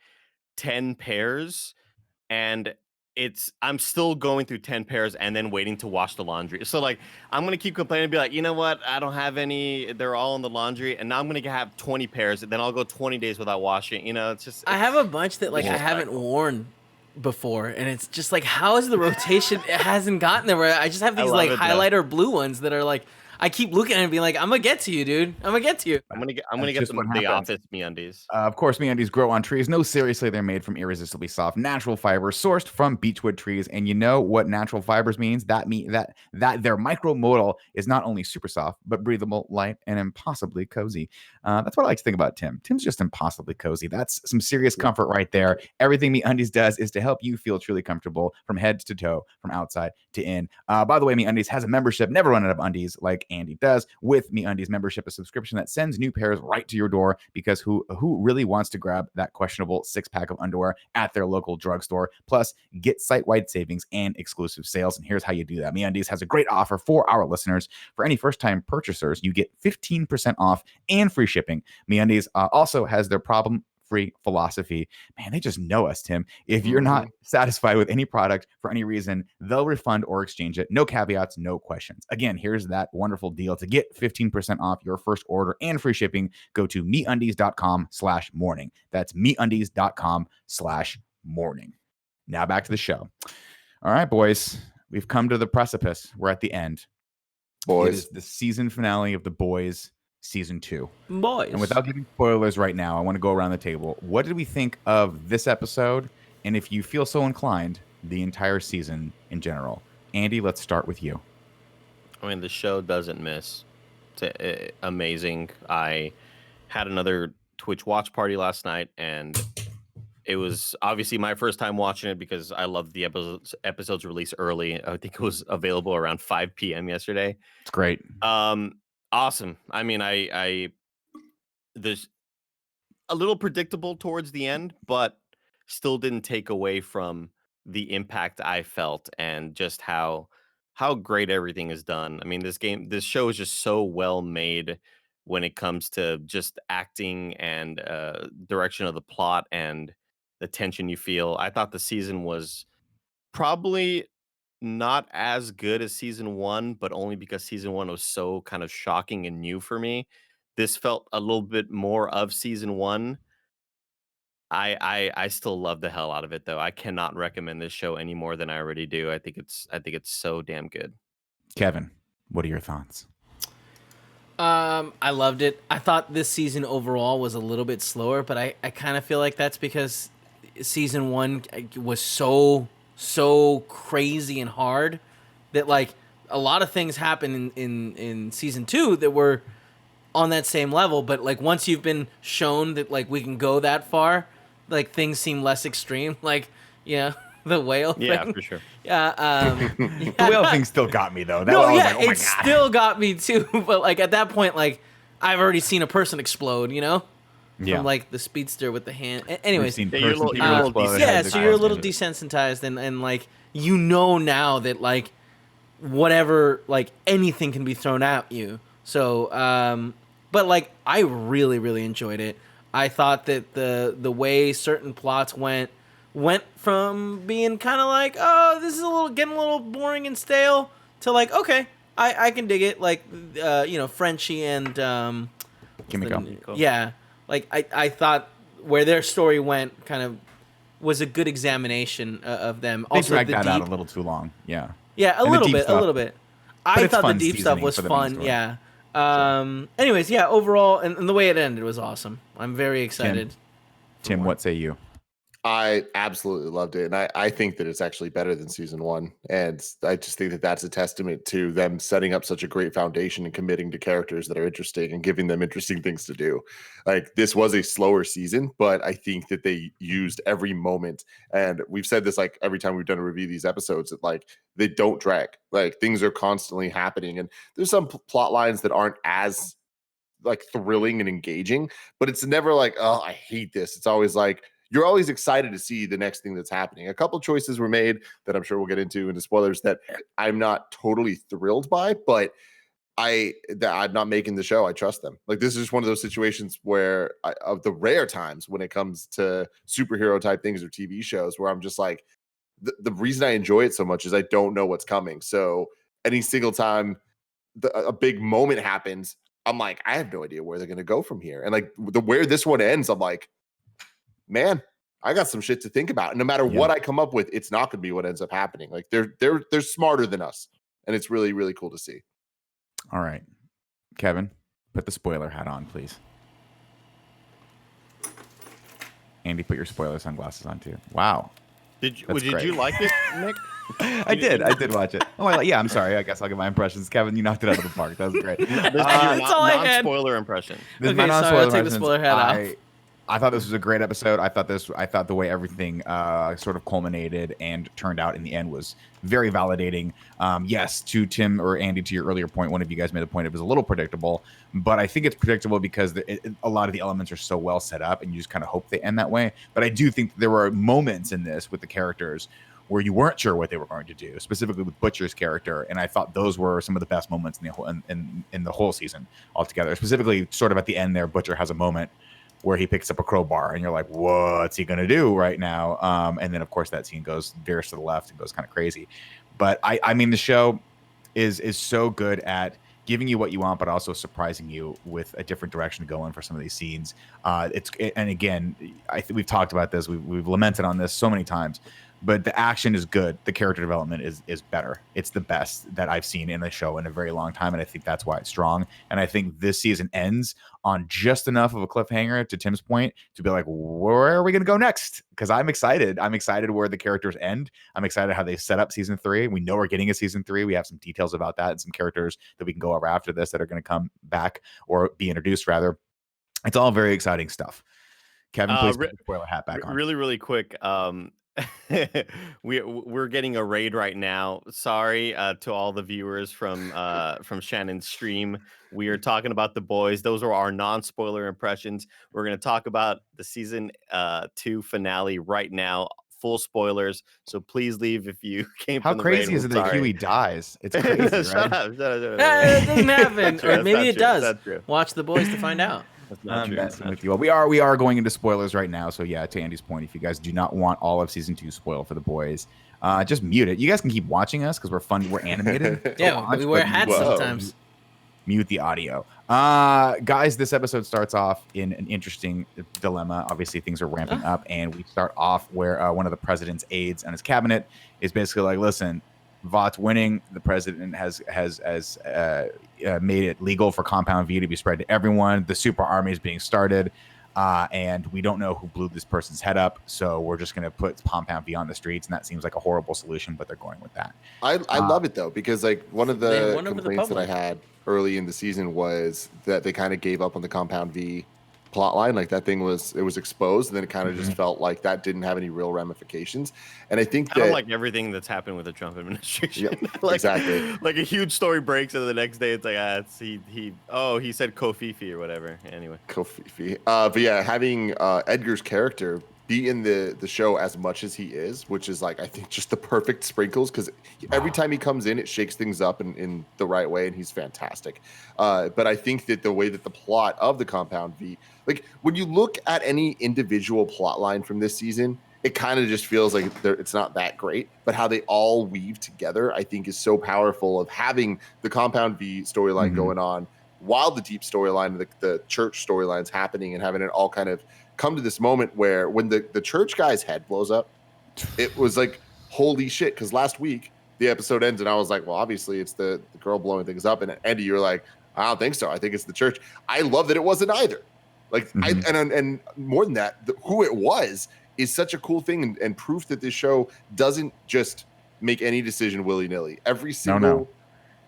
10 pairs, and I'm still going through 10 pairs and then waiting to wash the laundry. So like I'm gonna keep complaining and be like, you know what? I don't have any. They're all in the laundry, and now I'm gonna have 20 pairs, and then I'll go 20 days without washing. I have a bunch that like I haven't worn before, and it's just like, how is the rotation? It hasn't gotten there where I just have these like highlighter blue ones that are like, I keep looking at it and being like, I'm gonna get to you, dude. I'm gonna get to you. I'm gonna get the office MeUndies. Of course, MeUndies grow on trees. No, seriously, they're made from irresistibly soft natural fibers sourced from beechwood trees. And you know what natural fibers means? That their micromodal is not only super soft, but breathable, light, and impossibly cozy. That's what I like to think about Tim. Tim's just impossibly cozy. That's some serious comfort right there. Everything MeUndies does is to help you feel truly comfortable from head to toe, from outside to in. By the way, MeUndies has a membership. Never run out of undies like Andy does. With MeUndies membership, a subscription that sends new pairs right to your door, because who really wants to grab that questionable 6-pack of underwear at their local drugstore? Plus, get site-wide savings and exclusive sales. And here's how you do that. MeUndies has a great offer for our listeners. For any first-time purchasers, you get 15% off and free shipping. MeUndies also has their problem-free philosophy. Man, they just know us, Tim. If you're not satisfied with any product for any reason, they'll refund or exchange it. No caveats, no questions. Again, here's that wonderful deal. To get 15% off your first order and free shipping, go to MeUndies.com/morning. That's MeUndies.com/morning. Now back to the show. All right, boys, we've come to the precipice. We're at the end. Boys, it is the season finale of The Boys season 2. Boys. And without giving spoilers right now, I want to go around the table. What did we think of this episode? And if you feel so inclined, the entire season in general. Andy, let's start with you. I mean, the show doesn't miss. It's amazing. I had another Twitch watch party last night, and it was obviously my first time watching it because I loved the episodes release early. I think it was available around 5 p.m. yesterday. It's great. Awesome. I mean, there's a little predictable towards the end, but still didn't take away from the impact I felt and just how great everything is done. I mean, this show is just so well made when it comes to just acting and direction of the plot and the tension you feel. I thought the season was probably not as good as season 1, but only because season 1 was so kind of shocking and new for me. This felt a little bit more of season 1. I still love the hell out of it, though. I cannot recommend this show any more than I already do. I think it's so damn good. Kevin, what are your thoughts? I loved it. I thought this season overall was a little bit slower, but I kind of feel like that's because season 1 was so crazy and hard that like a lot of things happen in season 2 that were on that same level, but like once you've been shown that like we can go that far, like things seem less extreme. Like, yeah, the whale thing. Yeah, for sure. The whale thing still got me though. It still got me too. But like at that point, like I've already seen a person explode, you know? Yeah. From like the speedster with the hand. Anyways, you're a little so you're a little desensitized and like you know now that like whatever, like anything can be thrown at you. So, but like I really, really enjoyed it. I thought that the way certain plots went from being kind of like, oh, this is getting a little boring and stale, to like, okay, I can dig it. Like, Frenchie and Kimiko. yeah, like I thought where their story went kind of was a good examination of them. They Also, dragged the that deep, out a little too long. Yeah. yeah, a And the little deep bit, stuff. a little bit. But I it's thought the fun deep stuff seasoning was for the main fun. story. Yeah. Anyways, yeah. Overall, and the way it ended was awesome. I'm very excited. Tim, what say you? I absolutely loved it. And I think that it's actually better than season one. And I just think that that's a testament to them setting up such a great foundation and committing to characters that are interesting and giving them interesting things to do. Like, this was a slower season, but I think that they used every moment. And we've said this like every time we've done a review of these episodes, that like they don't drag. Like, things are constantly happening. And there's some plot lines that aren't as like thrilling and engaging, but it's never like, oh, I hate this. It's always like, you're always excited to see the next thing that's happening. A couple choices were made that I'm sure we'll get into spoilers that I'm not totally thrilled by, but I'm not making the show. I trust them. Like, this is just one of those situations where of the rare times when it comes to superhero type things or TV shows where I'm just like, the reason I enjoy it so much is I don't know what's coming. So any single time a big moment happens, I'm like, I have no idea where they're going to go from here. And like where this one ends, I'm like, man, I got some shit to think about. And no matter what I come up with, it's not going to be what ends up happening. Like they're smarter than us, and it's really, really cool to see. All right, Kevin, put the spoiler hat on, please. Andy, put your spoiler sunglasses on too. Wow. Did you like it, Nick? I did watch it. Oh, yeah. I'm sorry. I guess I'll give my impressions. Kevin, you knocked it out of the park. That was great. This is your That's all I had. non-spoiler impression. This is Okay, my sorry, I'll take the impressions. spoiler hat off. I thought this was a great episode. I thought the way everything sort of culminated and turned out in the end was very validating. Yes, to Tim or Andy, to your earlier point, one of you guys made a point. It was a little predictable, but I think it's predictable because a lot of the elements are so well set up, and you just kind of hope they end that way. But I do think there were moments in this with the characters where you weren't sure what they were going to do, specifically with Butcher's character, and I thought those were some of the best moments in the whole in the whole season altogether. Specifically, sort of at the end there, Butcher has a moment where he picks up a crowbar, and you're like, what's he gonna do right now? And then of course that scene veers to the left and goes kind of crazy. But I mean, the show is so good at giving you what you want, but also surprising you with a different direction to go in for some of these scenes. And again, we've talked about this, we've lamented on this so many times, but the action is good. The character development is better. It's the best that I've seen in a show in a very long time, and I think that's why it's strong. And I think this season ends on just enough of a cliffhanger, to Tim's point, to be like, where are we going to go next? Because I'm excited. I'm excited where the characters end. I'm excited how they set up season 3. We know we're getting a season 3. We have some details about that and some characters that we can go over after this that are going to come back or be introduced, rather. It's all very exciting stuff. Kevin, please put the spoiler hat back on. Really, really quick. We're getting a raid right now. Sorry to all the viewers from Shannon's stream. We are talking about The Boys. Those are our non-spoiler impressions. We're going to talk about the season 2 finale right now. Full spoilers, so please leave if you came from the raid. How crazy is it that Huey dies? It's crazy, right? Shut up. It doesn't happen, or maybe it does. That's true. Watch The Boys to find out. That's not true. Messing with you. Well, we are going into spoilers right now. So yeah, to Andy's point, if you guys do not want all of season 2 spoiled for The Boys, just mute it. You guys can keep watching us because we're fun. We're animated. Yeah, we wear hats sometimes. Mute the audio. Guys, this episode starts off in an interesting dilemma. Obviously, things are ramping up, and we start off where one of the president's aides and his cabinet is basically like, listen, Vought's winning. The president has made it legal for Compound V to be spread to everyone. The super army is being started, and we don't know who blew this person's head up, so we're just going to put Compound V on the streets, and that seems like a horrible solution, but they're going with that. I love it, though, because like one of the complaints that I had early in the season was that they kind of gave up on the Compound V plot line. Like, that thing was exposed, and then it kind of just felt like that didn't have any real ramifications. And I think I don't like everything that's happened with the Trump administration. Yeah, like, exactly. Like a huge story breaks, and the next day it's like, he said Kofifi or whatever. Anyway, Kofifi. But yeah, having Edgar's character be in the show as much as he is, which is like I think just the perfect sprinkles, because every time he comes in, it shakes things up in the right way, and he's fantastic. But I think that the way that the plot of the Compound V, like when you look at any individual plot line from this season, it kind of just feels like it's not that great. But how they all weave together, I think, is so powerful. Of having the Compound V storyline going on while the deep storyline, the church storyline's happening, and having it all kind of come to this moment where when the church guy's head blows up, it was like, holy shit. Because last week the episode ends and I was like, well, obviously it's the girl blowing things up. And Andy, you're like, I don't think so. I think it's the church. I love that it wasn't either. Like, and more than that, who it was is such a cool thing and proof that this show doesn't just make any decision willy-nilly. Every single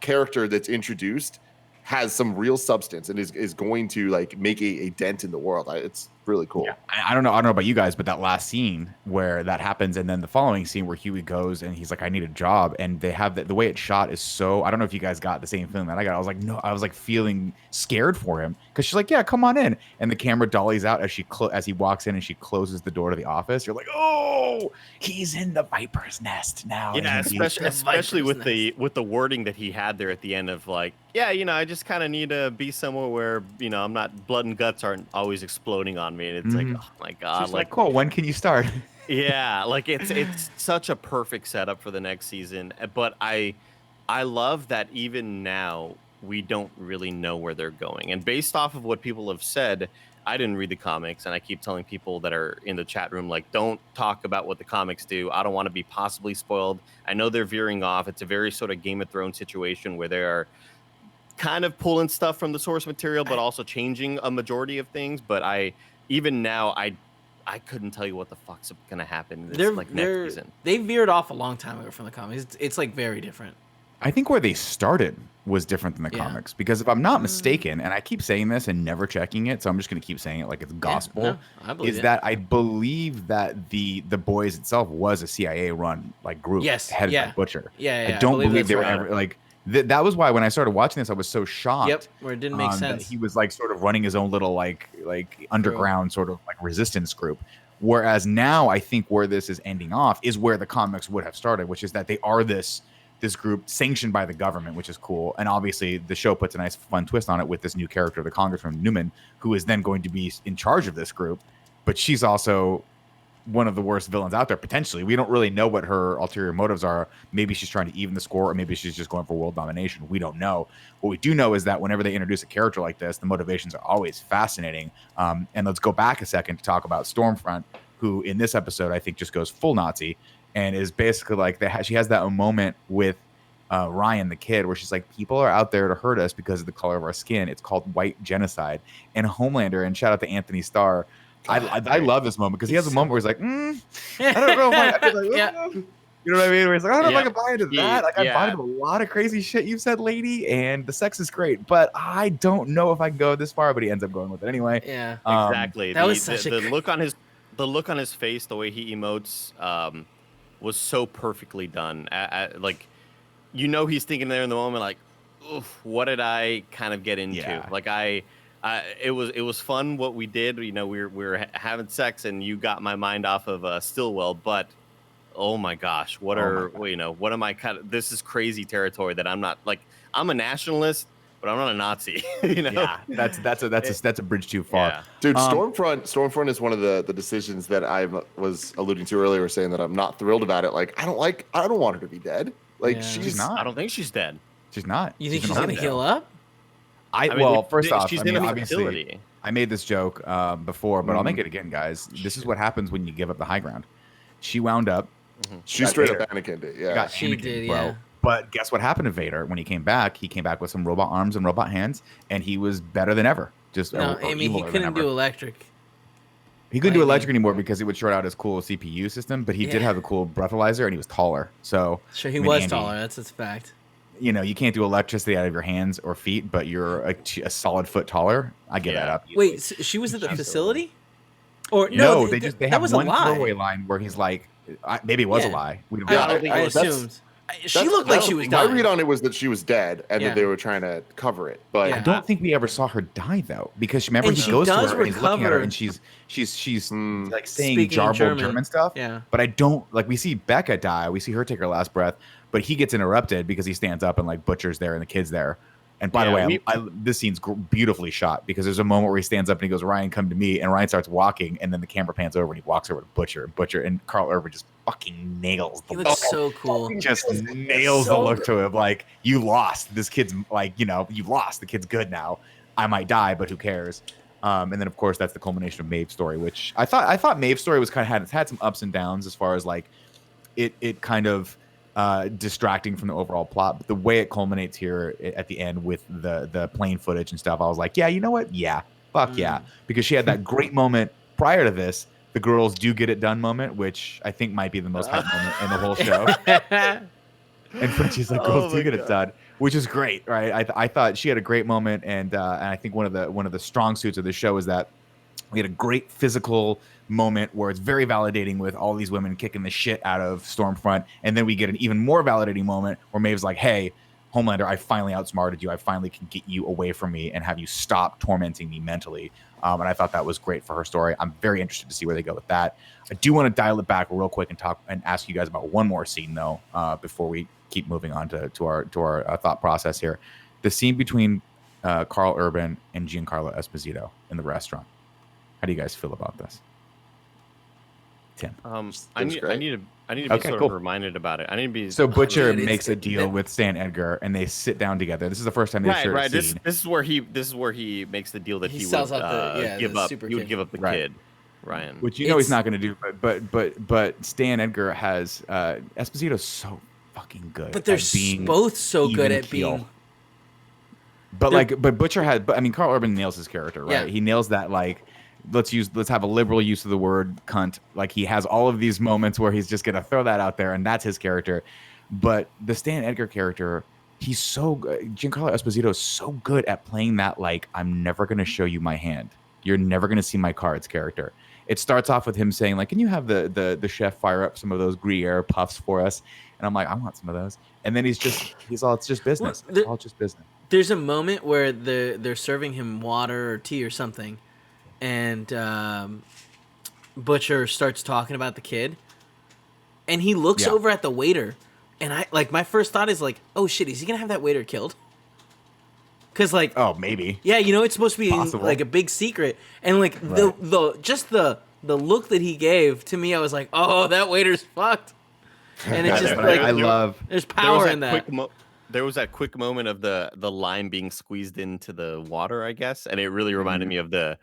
character that's introduced has some real substance and is going to like make a dent in the world. It's really cool. Yeah. I don't know about you guys, but that last scene where that happens, and then the following scene where Huey goes and he's like, I need a job, and they have the way it's shot is so, I don't know if you guys got the same feeling that I got. I was like, no, I was like feeling scared for him, because she's like, yeah, come on in, and the camera dollies out as he walks in and she closes the door to the office. You're like, oh, he's in the viper's nest now. Yeah, especially with the wording that he had there at the end of like, yeah, I just kind of need to be somewhere where I'm not, blood and guts aren't always exploding on me. And it's like, oh my god, she's like, cool. When can you start? Yeah, like it's such a perfect setup for the next season. But I love that even now we don't really know where they're going. And based off of what people have said, I didn't read the comics, and I keep telling people that are in the chat room, like, don't talk about what the comics do. I don't want to be possibly spoiled. I know they're veering off. It's a very sort of Game of Thrones situation where they are kind of pulling stuff from the source material, but also changing a majority of things. But even now, I couldn't tell you what the fuck's gonna happen next season. They veered off a long time ago from the comics. It's like very different. I think where they started was different than the comics, because if I'm not mistaken, and I keep saying this and never checking it, so I'm just going to keep saying it like it's gospel, I believe that the boys itself was a CIA run like group headed by Butcher. I don't believe they were ever like. That was why when I started watching this, I was so shocked. Yep, where it didn't make sense. That he was like sort of running his own little like underground sort of like resistance group. Whereas now I think where this is ending off is where the comics would have started, which is that they are this group sanctioned by the government, which is cool. And obviously the show puts a nice fun twist on it with this new character, the Congressman Newman, who is then going to be in charge of this group. But she's also one of the worst villains out there, potentially. We don't really know what her ulterior motives are. Maybe she's trying to even the score, or maybe she's just going for world domination. We don't know. What we do know is that whenever they introduce a character like this, the motivations are always fascinating. And let's go back a second to talk about Stormfront, who in this episode I think just goes full Nazi and is basically like she has that moment with Ryan the kid where she's like, people are out there to hurt us because of the color of our skin. It's called white genocide. And Homelander, and shout out to Anthony Starr, I love this moment because he has a moment where he's like, I don't know. You know what I mean? Where he's like, I don't know if I can buy into that. Like, I buy into a lot of crazy shit you've said, lady, and the sex is great, but I don't know if I can go this far. But he ends up going with it anyway. Yeah, exactly. That was such the look on his face, the way he emotes, was so perfectly done. Like, he's thinking there in the moment, like, oof, what did I kind of get into? Yeah. Like it was fun what we did. We were having sex, and you got my mind off of Stillwell. But oh my gosh, what am I kind of? This is crazy territory that I'm not like. I'm a nationalist, but I'm not a Nazi. Yeah, that's a bridge too far, yeah. Dude. Stormfront is one of the decisions that I was alluding to earlier, saying that I'm not thrilled about it. Like I don't want her to be dead. Like she's not. I don't think she's dead. She's not. You think she's gonna heal up? First off, she's in a obviously, facility. I made this joke before, but I'll make it again, guys. This is what happens when you give up the high ground. She wound up. She straight up Anakin did. Yeah, she did. Yeah. But guess what happened to Vader when he came back? He came back with some robot arms and robot hands, and he was better than ever. He couldn't do electric. He couldn't do electric anymore because it would short out his cool CPU system. But he did have a cool breathalyzer, and he was taller. So sure, he was taller. That's a fact. You can't do electricity out of your hands or feet, but you're a solid foot taller. I give that up. Wait, so she was at the facility? Or they have one throwaway line where he's like, maybe it was a lie. I assumed. She looked like she was my dying. read on it was that she was dead and Yeah. that they were trying to cover it. But Yeah. I don't think we ever saw her die though, because remember And he she goes to does her and he's looking at her recover. and she's like saying Speaking jarbled German. German stuff. Yeah. But I don't like we see Becca die, we see her take her last breath, but he gets interrupted because he stands up and like Butcher's there and the kid's there. And by the way, this scene's beautifully shot because there's a moment where he stands up and he goes, "Ryan, come to me," and Ryan starts walking, and then the camera pans over and he walks over to Butcher, and Carl Urban just fucking nails the He looks so cool. just nails the look to him. Like, you lost. This kid's like, you lost. The kid's good now. I might die, but who cares? And then of course that's the culmination of Maeve's story, which I thought Maeve's story was kind of had some ups and downs as far as like it kind of distracting from the overall plot, but the way it culminates here at the end with the plane footage and stuff, I was like, yeah, you know what? Yeah, fuck yeah, because she had that great moment prior to this, the girls do get it done moment, which I think might be the most hype moment in the whole show. And Frenchie's like, girls do get it done, which is great, right? I thought she had a great moment, and I think one of the strong suits of the show is that we had a great physical moment where it's very validating with all these women kicking the shit out of Stormfront. And then we get an even more validating moment where Maeve's like, hey, Homelander, I finally outsmarted you. I finally can get you away from me and have you stop tormenting me mentally. And I thought that was great for her story. I'm very interested to see where they go with that. I do want to dial it back real quick and talk and ask you guys about one more scene, though, before we keep moving on to our thought process here. The scene between Carl Urban and Giancarlo Esposito in the restaurant. How do you guys feel about this? Tim. I need to be sort of reminded about it. I need to be. So Butcher makes a deal with Stan Edgar, and they sit down together. This is the first time they share a scene. This is where he makes the deal that he sells would out give up. super He would kid. give up the kid, Ryan. Which he's not going to do. But Stan Edgar has Esposito's so fucking good. But they're both so good at being. But Butcher had. But I mean, Carl Urban nails his character, right? Yeah. He nails that like. Let's have a liberal use of the word cunt. Like, he has all of these moments where he's just gonna throw that out there, and that's his character. But the Stan Edgar character, he's so good. Giancarlo Esposito is so good at playing that like, I'm never gonna show you my hand. You're never gonna see my cards character. It starts off with him saying like, can you have the chef fire up some of those Gruyere puffs for us? And I'm like, I want some of those. And then it's just business. Well, it's all just business. There's a moment where they're serving him water or tea or something. And Butcher starts talking about the kid, and he looks over at the waiter, and my first thought is like, oh shit, is he gonna have that waiter killed? Because like, oh maybe, yeah, it's supposed to be like a big secret, and like the look that he gave to me, I was like, oh, that waiter's fucked, and it's just like there's power in that. There was that quick moment of the lime being squeezed into the water, I guess, and it really reminded me of the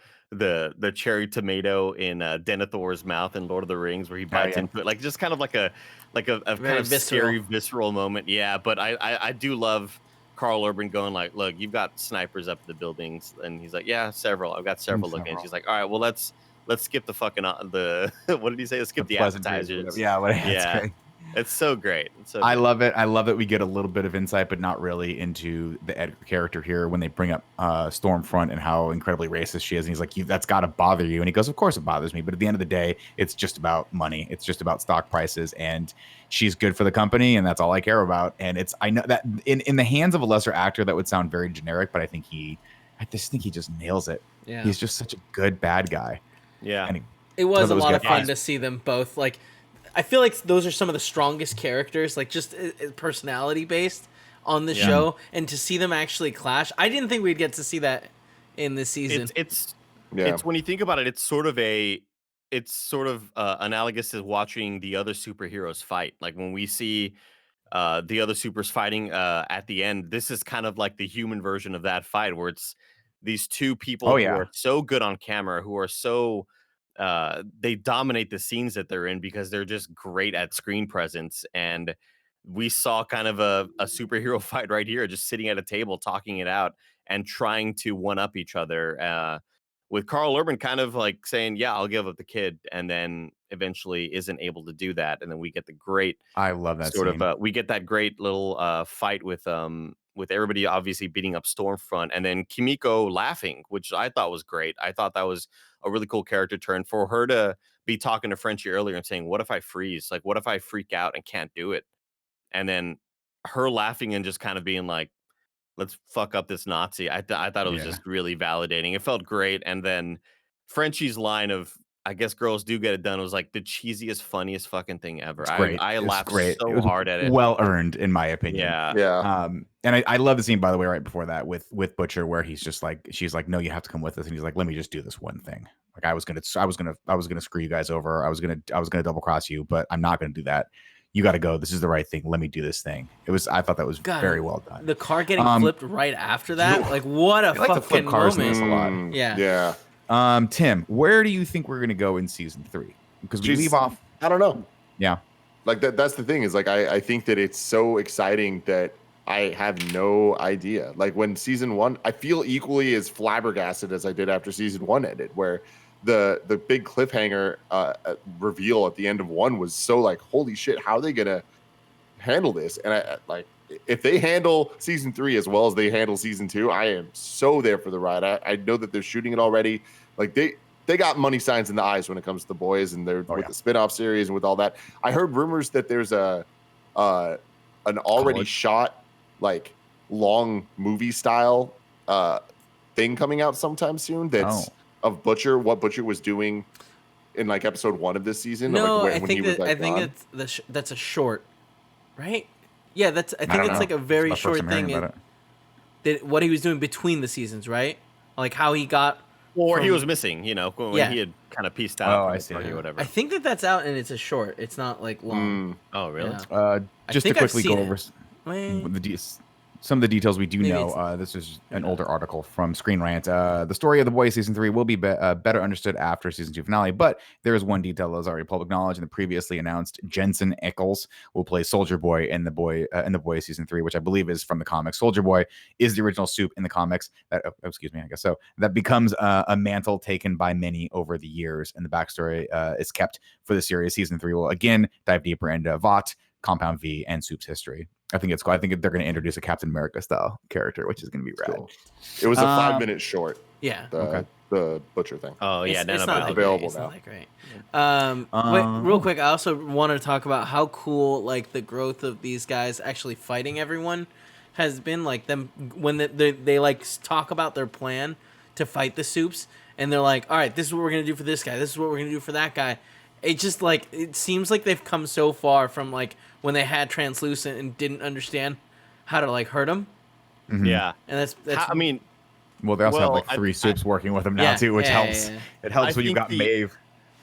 cherry tomato in Denethor's mouth in Lord of the Rings, where he bites into it, like just kind of like a kind of scary, visceral moment. Yeah, but I do love Carl Urban going like, look, you've got snipers up the buildings, and he's like, yeah, several. I've got several looking. She's like, all right, well let's skip the fucking what did he say? Let's skip the appetizers. Yeah. It's so great. I love it. I love that we get a little bit of insight, but not really into the Edgar character here when they bring up Stormfront and how incredibly racist she is. And he's like, that's got to bother you. And he goes, of course it bothers me. But at the end of the day, it's just about money. It's just about stock prices. And she's good for the company. And that's all I care about. And I know that in the hands of a lesser actor, that would sound very generic, but I just think he just nails it. Yeah. He's just such a good bad guy. Yeah. And it was a lot of fun to see them both. Like, I feel like those are some of the strongest characters, like just personality based on the show, and to see them actually clash, I didn't think we'd get to see that in this season. It's when you think about it, it's sort of analogous to watching the other superheroes fight. Like when we see the other supers fighting at the end, this is kind of like the human version of that fight, where it's these two people who are so good on camera, who are so they dominate the scenes that they're in because they're just great at screen presence. And we saw kind of a superhero fight right here, just sitting at a table talking it out and trying to one up each other, with Carl Urban kind of like saying, yeah, I'll give up the kid, and then eventually isn't able to do that. And then we get the great, I love that sort scene. of we get that great little fight with everybody obviously beating up Stormfront, and then Kimiko laughing, which I thought was great. I thought that was a really cool character turn for her to be talking to Frenchie earlier and saying, what if I freeze? Like, what if I freak out and can't do it? and then her laughing and just kind of being like, let's fuck up this Nazi. I thought it was just really validating. It felt great. And then Frenchie's line of, I guess girls do get it done, was like the cheesiest, funniest fucking thing ever. It's great. I laughed great. so It was hard at it. Well earned, in my opinion. Yeah. And I love the scene, by the way, right before that with Butcher, where he's just like, she's like, no, you have to come with us, and he's like, let me just do this one thing. Like I was gonna screw you guys over. I was gonna double cross you, but I'm not gonna do that. You got to go. This is the right thing. Let me do this thing. I thought that was very well done. The car getting flipped right after that, like what a fucking moment. A lot. Yeah. Tim, where do you think we're gonna go in season 3? Because we leave off. I don't know. Yeah. Like that's the thing is like I think that it's so exciting that I have no idea. Like when season 1, I feel equally as flabbergasted as I did after season 1 ended, where the big cliffhanger reveal at the end of 1 was so like, holy shit, how are they gonna handle this? And I like, if they handle season 3 as well as they handle season 2, I am so there for the ride. I know that they're shooting it already. Like they got money signs in the eyes when it comes to the boys, and they're with the spinoff series and with all that. I heard rumors that there's an already shot like long movie style thing coming out sometime soon. That's of Butcher, what Butcher was doing in like episode 1 of this season. No, like, I think that's a short, right? Yeah, I think it's like a very short thing. What he was doing between the seasons, right? Like how he got. Or he was missing, when he had kind of pieced out. Oh, I see. Or whatever. I think that's out, and it's a short. It's not like long. Oh, really? Yeah. Just to quickly go over some of the details we do know. This is an older article from Screen Rant. The story of The Boys season 3 will be better understood after season 2 finale, but there is one detail that is already public knowledge, and the previously announced Jensen Ackles will play Soldier Boy in the Boys season 3, which I believe is from the comics. Soldier Boy is the original Soup in the comics. Excuse me, I guess so. That becomes a mantle taken by many over the years, and the backstory is kept for the series. Season 3 will again dive deeper into Vought, Compound V, and Soup's history. I think it's cool. I think they're going to introduce a Captain America style character, which is going to be rad. Cool. It was a 5-minute short. Yeah. The Butcher thing. Oh yeah, it's not available it's now. Not that great. Wait, real quick, I also want to talk about how cool like the growth of these guys actually fighting everyone has been. Like them when they like talk about their plan to fight the Soups, and they're like, all right, this is what we're gonna do for this guy. This is what we're gonna do for that guy. It just like it seems like they've come so far from like when they had Translucent and didn't understand how to like hurt him. Mm-hmm. Yeah, and that's I mean, well, they also have like 3 Soups working with them now too, which helps. Yeah. It helps when you got Maeve.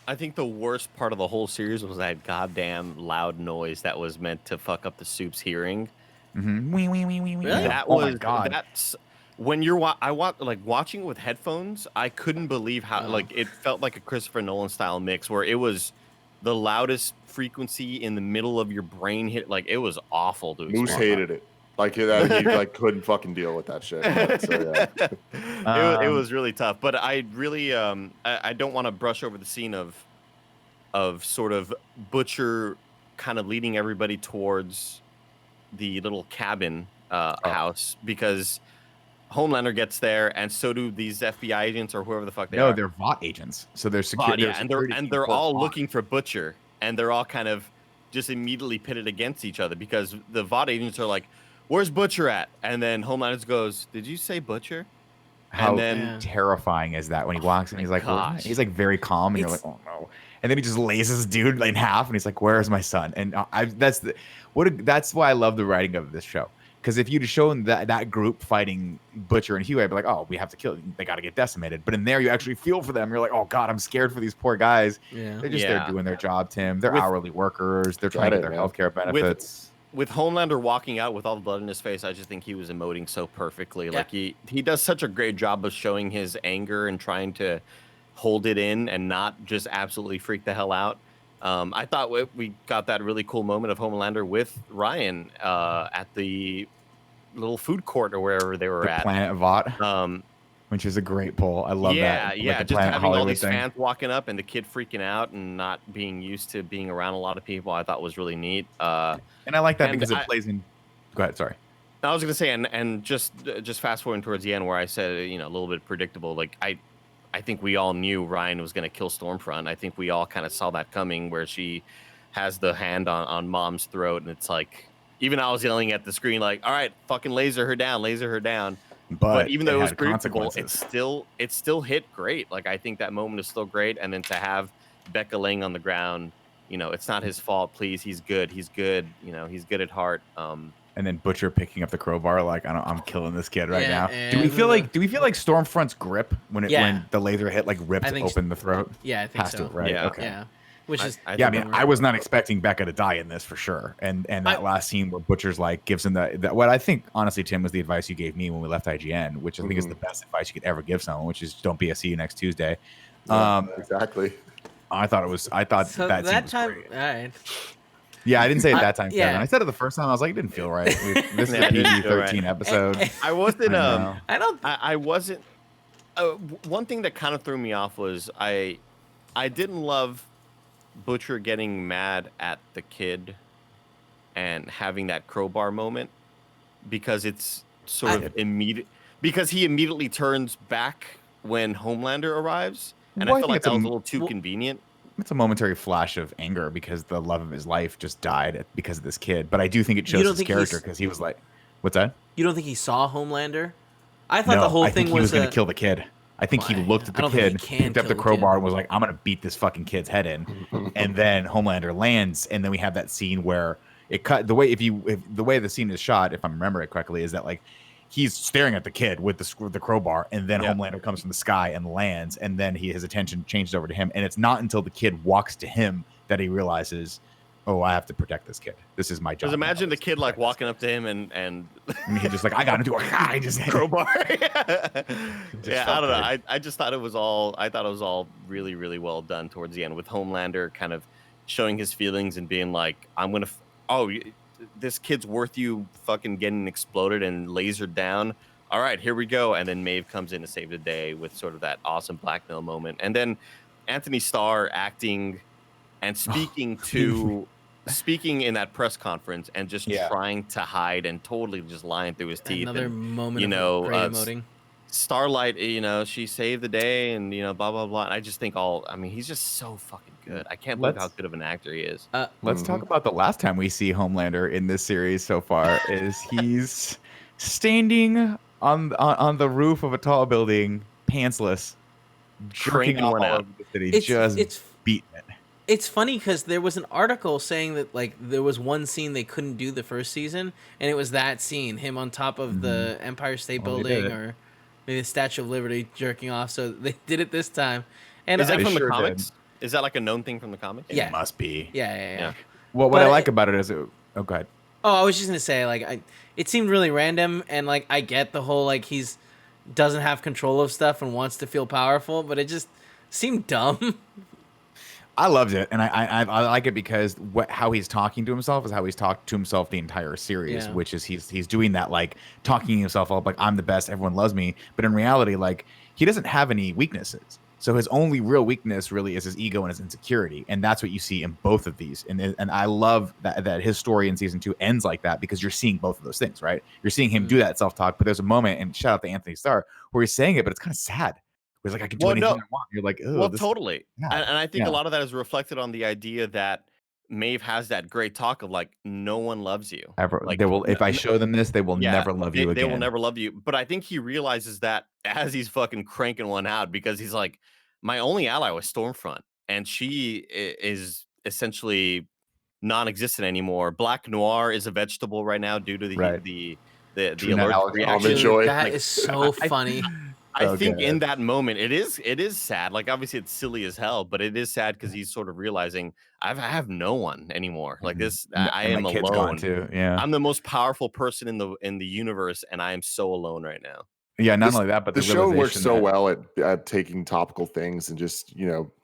I think the worst part of the whole series was that goddamn loud noise that was meant to fuck up the Soup's hearing. Mm-hmm. Really? That was that's when you're watching it with headphones. I couldn't believe how like it felt like a Christopher Nolan style mix where it was the loudest frequency in the middle of your brain hit. Like it was awful to Moose hated it. Like he like couldn't fucking deal with that shit. So, yeah. It was really tough. But I really I don't want to brush over the scene of sort of Butcher kind of leading everybody towards the little cabin house, because Homelander gets there, and so do these FBI agents or whoever the fuck they are. No, they're Vought agents. So they're security. Yeah, and they're all looking for Butcher, and they're all kind of just immediately pitted against each other because the Vought agents are like, "Where's Butcher at?" And then Homelander goes, "Did you say Butcher?" How terrifying is that when he walks in? He's like, he's like very calm, and you're like, "Oh no!" And then he just lays his dude in half, and he's like, "Where's my son?" And that's why I love the writing of this show. Because if you'd shown that group fighting Butcher and Huey, I'd be like, oh, we have to kill them. They got to get decimated. But in there, you actually feel for them. You're like, oh, God, I'm scared for these poor guys. Yeah. They're just there doing their job, Tim. They're hourly workers. They're trying to get their healthcare benefits. With Homelander walking out with all the blood in his face, I just think he was emoting so perfectly. Yeah. Like he does such a great job of showing his anger and trying to hold it in and not just absolutely freak the hell out. I thought we got that really cool moment of Homelander with Ryan at the little food court or wherever they were at. Planet Vought, which is a great pull. I love that. Yeah, just having all these fans walking up and the kid freaking out and not being used to being around a lot of people, I thought was really neat. And I like that because it plays in. Go ahead, sorry. I was going to say, and just fast forwarding towards the end where I said, a little bit predictable. Like I think we all knew Ryan was going to kill Stormfront. I think we all kind of saw that coming, where she has the hand on Mom's throat, and it's like, even I was yelling at the screen like, all right, fucking laser her down. But even though it was predictable, it still hit great. Like, I think that moment is still great. And then to have Becca laying on the ground, it's not his fault. Please, he's good. He's good. He's good at heart. And then Butcher picking up the crowbar, like, I'm killing this kid right now. And do we feel like Stormfront's grip when the laser hit, like, ripped open the throat? Yeah, I think Has so. to, right? Yeah. Okay. Yeah. Which is I was not expecting Becca to die in this for sure. And that last scene where Butcher's like gives him that what I think honestly, Tim, was the advice you gave me when we left IGN, which I think is the best advice you could ever give someone, which is don't be a see you next Tuesday. Exactly. I thought that scene was time. great. All right. Yeah, I didn't say it that time, yeah. Kevin. I said it the first time. I was like, it didn't feel right. This is a PG-13 episode. I wasn't. I wasn't. One thing that kind of threw me off was I didn't love Butcher getting mad at the kid and having that crowbar moment because it's sort of immediate. Because he immediately turns back when Homelander arrives, and I feel like that was a little too convenient. It's a momentary flash of anger because the love of his life just died because of this kid. But I do think it shows his character because he was like, "What's that?" You don't think he saw Homelander? I thought the whole thing was going to kill the kid. I think he looked at the kid, picked up the crowbar, and was like, "I'm going to beat this fucking kid's head in." And then Homelander lands, and then we have that scene where it cut the way the way the scene is shot, if I remember it correctly, is that like he's staring at the kid with the crowbar, and then Homelander comes from the sky and lands, and then his attention changes over to him, and it's not until the kid walks to him that he realizes, oh, I have to protect this kid. This is my job. Because imagine the kid like walking up to him and he's just like, I got to do a guy. Just crowbar. I don't know. I just thought it was all really, really well done towards the end with Homelander kind of showing his feelings and being like, this kid's worth you fucking getting exploded and lasered down. All right, here we go. And then Maeve comes in to save the day with sort of that awesome blackmail moment. And then Anthony Starr acting and speaking in that press conference and just trying to hide and totally just lying through his teeth. Another moment of great emoting. Starlight, she saved the day and, blah, blah, blah. And I just think he's just so fucking good. I can't believe how good of an actor he is. Let's talk about the last time we see Homelander in this series so far is he's standing on the roof of a tall building, pantsless, jerking off all over the city, it's beating it. It's funny because there was an article saying that like there was one scene they couldn't do the first season, and it was that scene, him on top of the Empire State Building or maybe the Statue of Liberty jerking off. So they did it this time. And is that from the comics? Is that like a known thing from the comics? It must be. Yeah. Well, what I like about it is go ahead. Oh, I was just gonna say like it seemed really random, and like I get the whole like he's doesn't have control of stuff and wants to feel powerful, but it just seemed dumb. I loved it, and I like it because how he's talking to himself is how he's talked to himself the entire series, which is he's doing that like talking himself up like I'm the best, everyone loves me, but in reality like he doesn't have any weaknesses. So his only real weakness really is his ego and his insecurity, and that's what you see in both of these. And I love that his story in season 2 ends like that because you're seeing both of those things, right? You're seeing him do that self-talk, but there's a moment, and shout out to Anthony Starr, where he's saying it, but it's kind of sad. He's like, I can do anything I want. You're like, oh, totally. And I think a lot of that is reflected on the idea that Maeve has that great talk of like, no one loves you. Ever. Like, if I show them this, they will never love you again. They will never love you. But I think he realizes that as he's fucking cranking one out because he's like, my only ally was Stormfront, and she is essentially non-existent anymore. Black Noir is a vegetable right now due to the allergic reaction. That is so funny. I think in that moment, it is sad. Like, obviously, it's silly as hell, but it is sad because he's sort of realizing I have no one anymore. Like this, I am alone. Too. Yeah, I'm the most powerful person in the universe, and I am so alone right now. Yeah, not only that, but the show works so well at taking topical things and just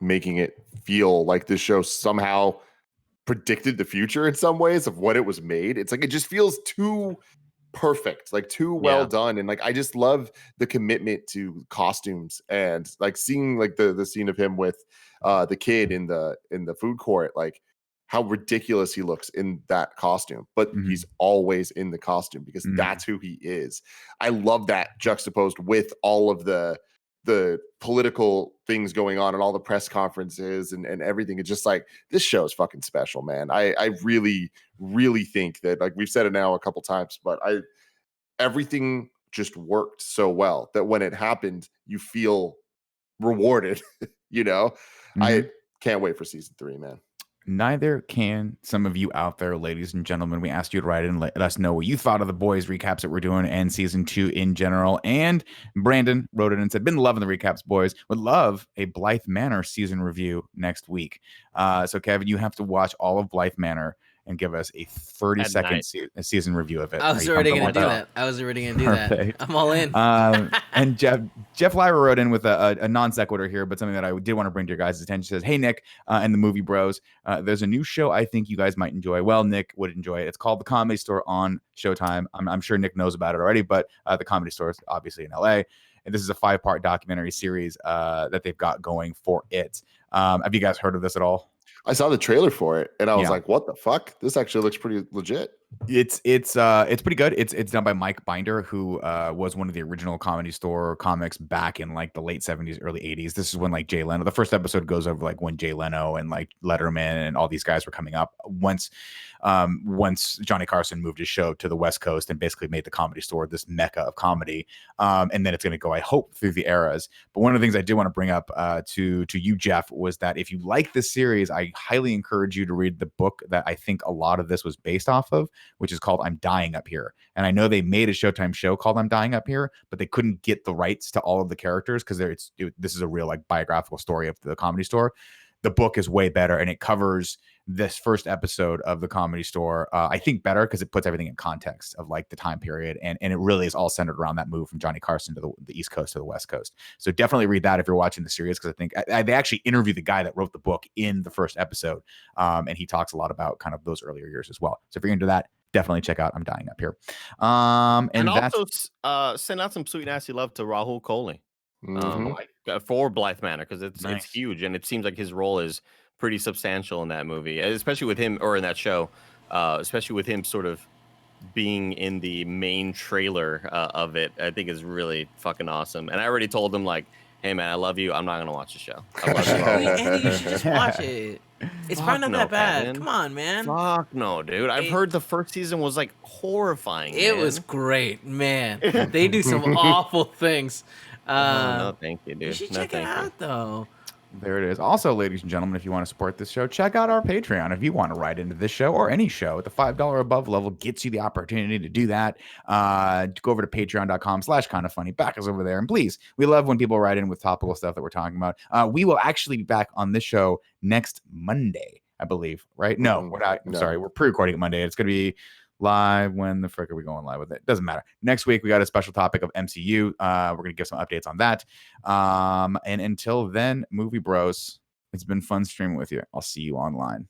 making it feel like this show somehow predicted the future in some ways of what it was made. It's like it just feels too perfect, like too well done, and like I just love the commitment to costumes and like seeing like the scene of him with the kid in the food court, like how ridiculous he looks in that costume, but he's always in the costume because that's who he is. I love that juxtaposed with all of the political things going on and all the press conferences and everything. It's just like, this show is fucking special, man. I really, really think that, like we've said it now a couple times, but everything just worked so well that when it happened, you feel rewarded. I can't wait for season 3, man. Neither can some of you out there, ladies and gentlemen. We asked you to write in, let us know what you thought of the boys recaps that we're doing and season 2 in general. And Brandon wrote it and said, been loving the recaps, boys. Would love a Blythe Manor season review next week. So Kevin, you have to watch all of Blythe Manor and give us a 30-second season review of it. I was already going to do that. Perfect. I'm all in. And Jeff Lyra wrote in with a non sequitur here, but something that I did want to bring to your guys' attention. He says, hey, Nick and the Movie Bros, there's a new show I think you guys might enjoy. Well, Nick would enjoy it. It's called The Comedy Store on Showtime. I'm sure Nick knows about it already, but The Comedy Store is obviously in LA. And this is a 5-part documentary series that they've got going for it. Have you guys heard of this at all? I saw the trailer for it and I was like, what the fuck? This actually looks pretty legit. It's pretty good. It's done by Mike Binder, who was one of the original Comedy Store comics back in like the late 70s, early 80s. This is when like Jay Leno, the first episode goes over like when Jay Leno and like Letterman and all these guys were coming up once Johnny Carson moved his show to the West Coast and basically made the Comedy Store this mecca of comedy. And then it's going to go, I hope, through the eras. But one of the things I did want to bring up to you, Jeff, was that if you like this series, I highly encourage you to read the book that I think a lot of this was based off of, which is called I'm Dying Up Here. And I know they made a Showtime show called I'm Dying Up Here, but they couldn't get the rights to all of the characters because this is a real like biographical story of the Comedy Store. The book is way better, and it covers this first episode of the Comedy Store, I think better because it puts everything in context of like the time period. And it really is all centered around that move from Johnny Carson to the East Coast to the West Coast. So definitely read that if you're watching the series, because I think they actually interview the guy that wrote the book in the first episode. And he talks a lot about kind of those earlier years as well. So if you're into that, definitely check out I'm Dying Up Here. And also send out some sweet nasty love to Rahul Kohli for Blythe Manor, because it's huge, and it seems like his role is pretty substantial in that movie, especially with him, or in that show, especially with him sort of being in the main trailer of it. I think is really fucking awesome. And I already told him like, hey man, I love you. I'm not gonna watch the show. I love you. Andy, you should just watch it. It's probably not that bad. Kevin. Come on, man. Fuck no, dude. I've heard the first season was like horrifying. It was great, man. They do some awful things. No, thank you, dude. You should check it out, though. There it is. Also, ladies and gentlemen, if you want to support this show, check out our Patreon. If you want to write into this show or any show at the $5 above level, gets you the opportunity to do that. Go over to patreon.com/kindafunny. Back us over there. And please, we love when people write in with topical stuff that we're talking about. We will actually be back on this show next Monday, I believe, right? No, we're not. I'm sorry. We're pre-recording it Monday. It's going to be live. When the frick are we going live with it? Doesn't matter. Next week we got a special topic of MCU. We're gonna give some updates on that. And until then, Movie Bros, it's been fun streaming with you. I'll see you online.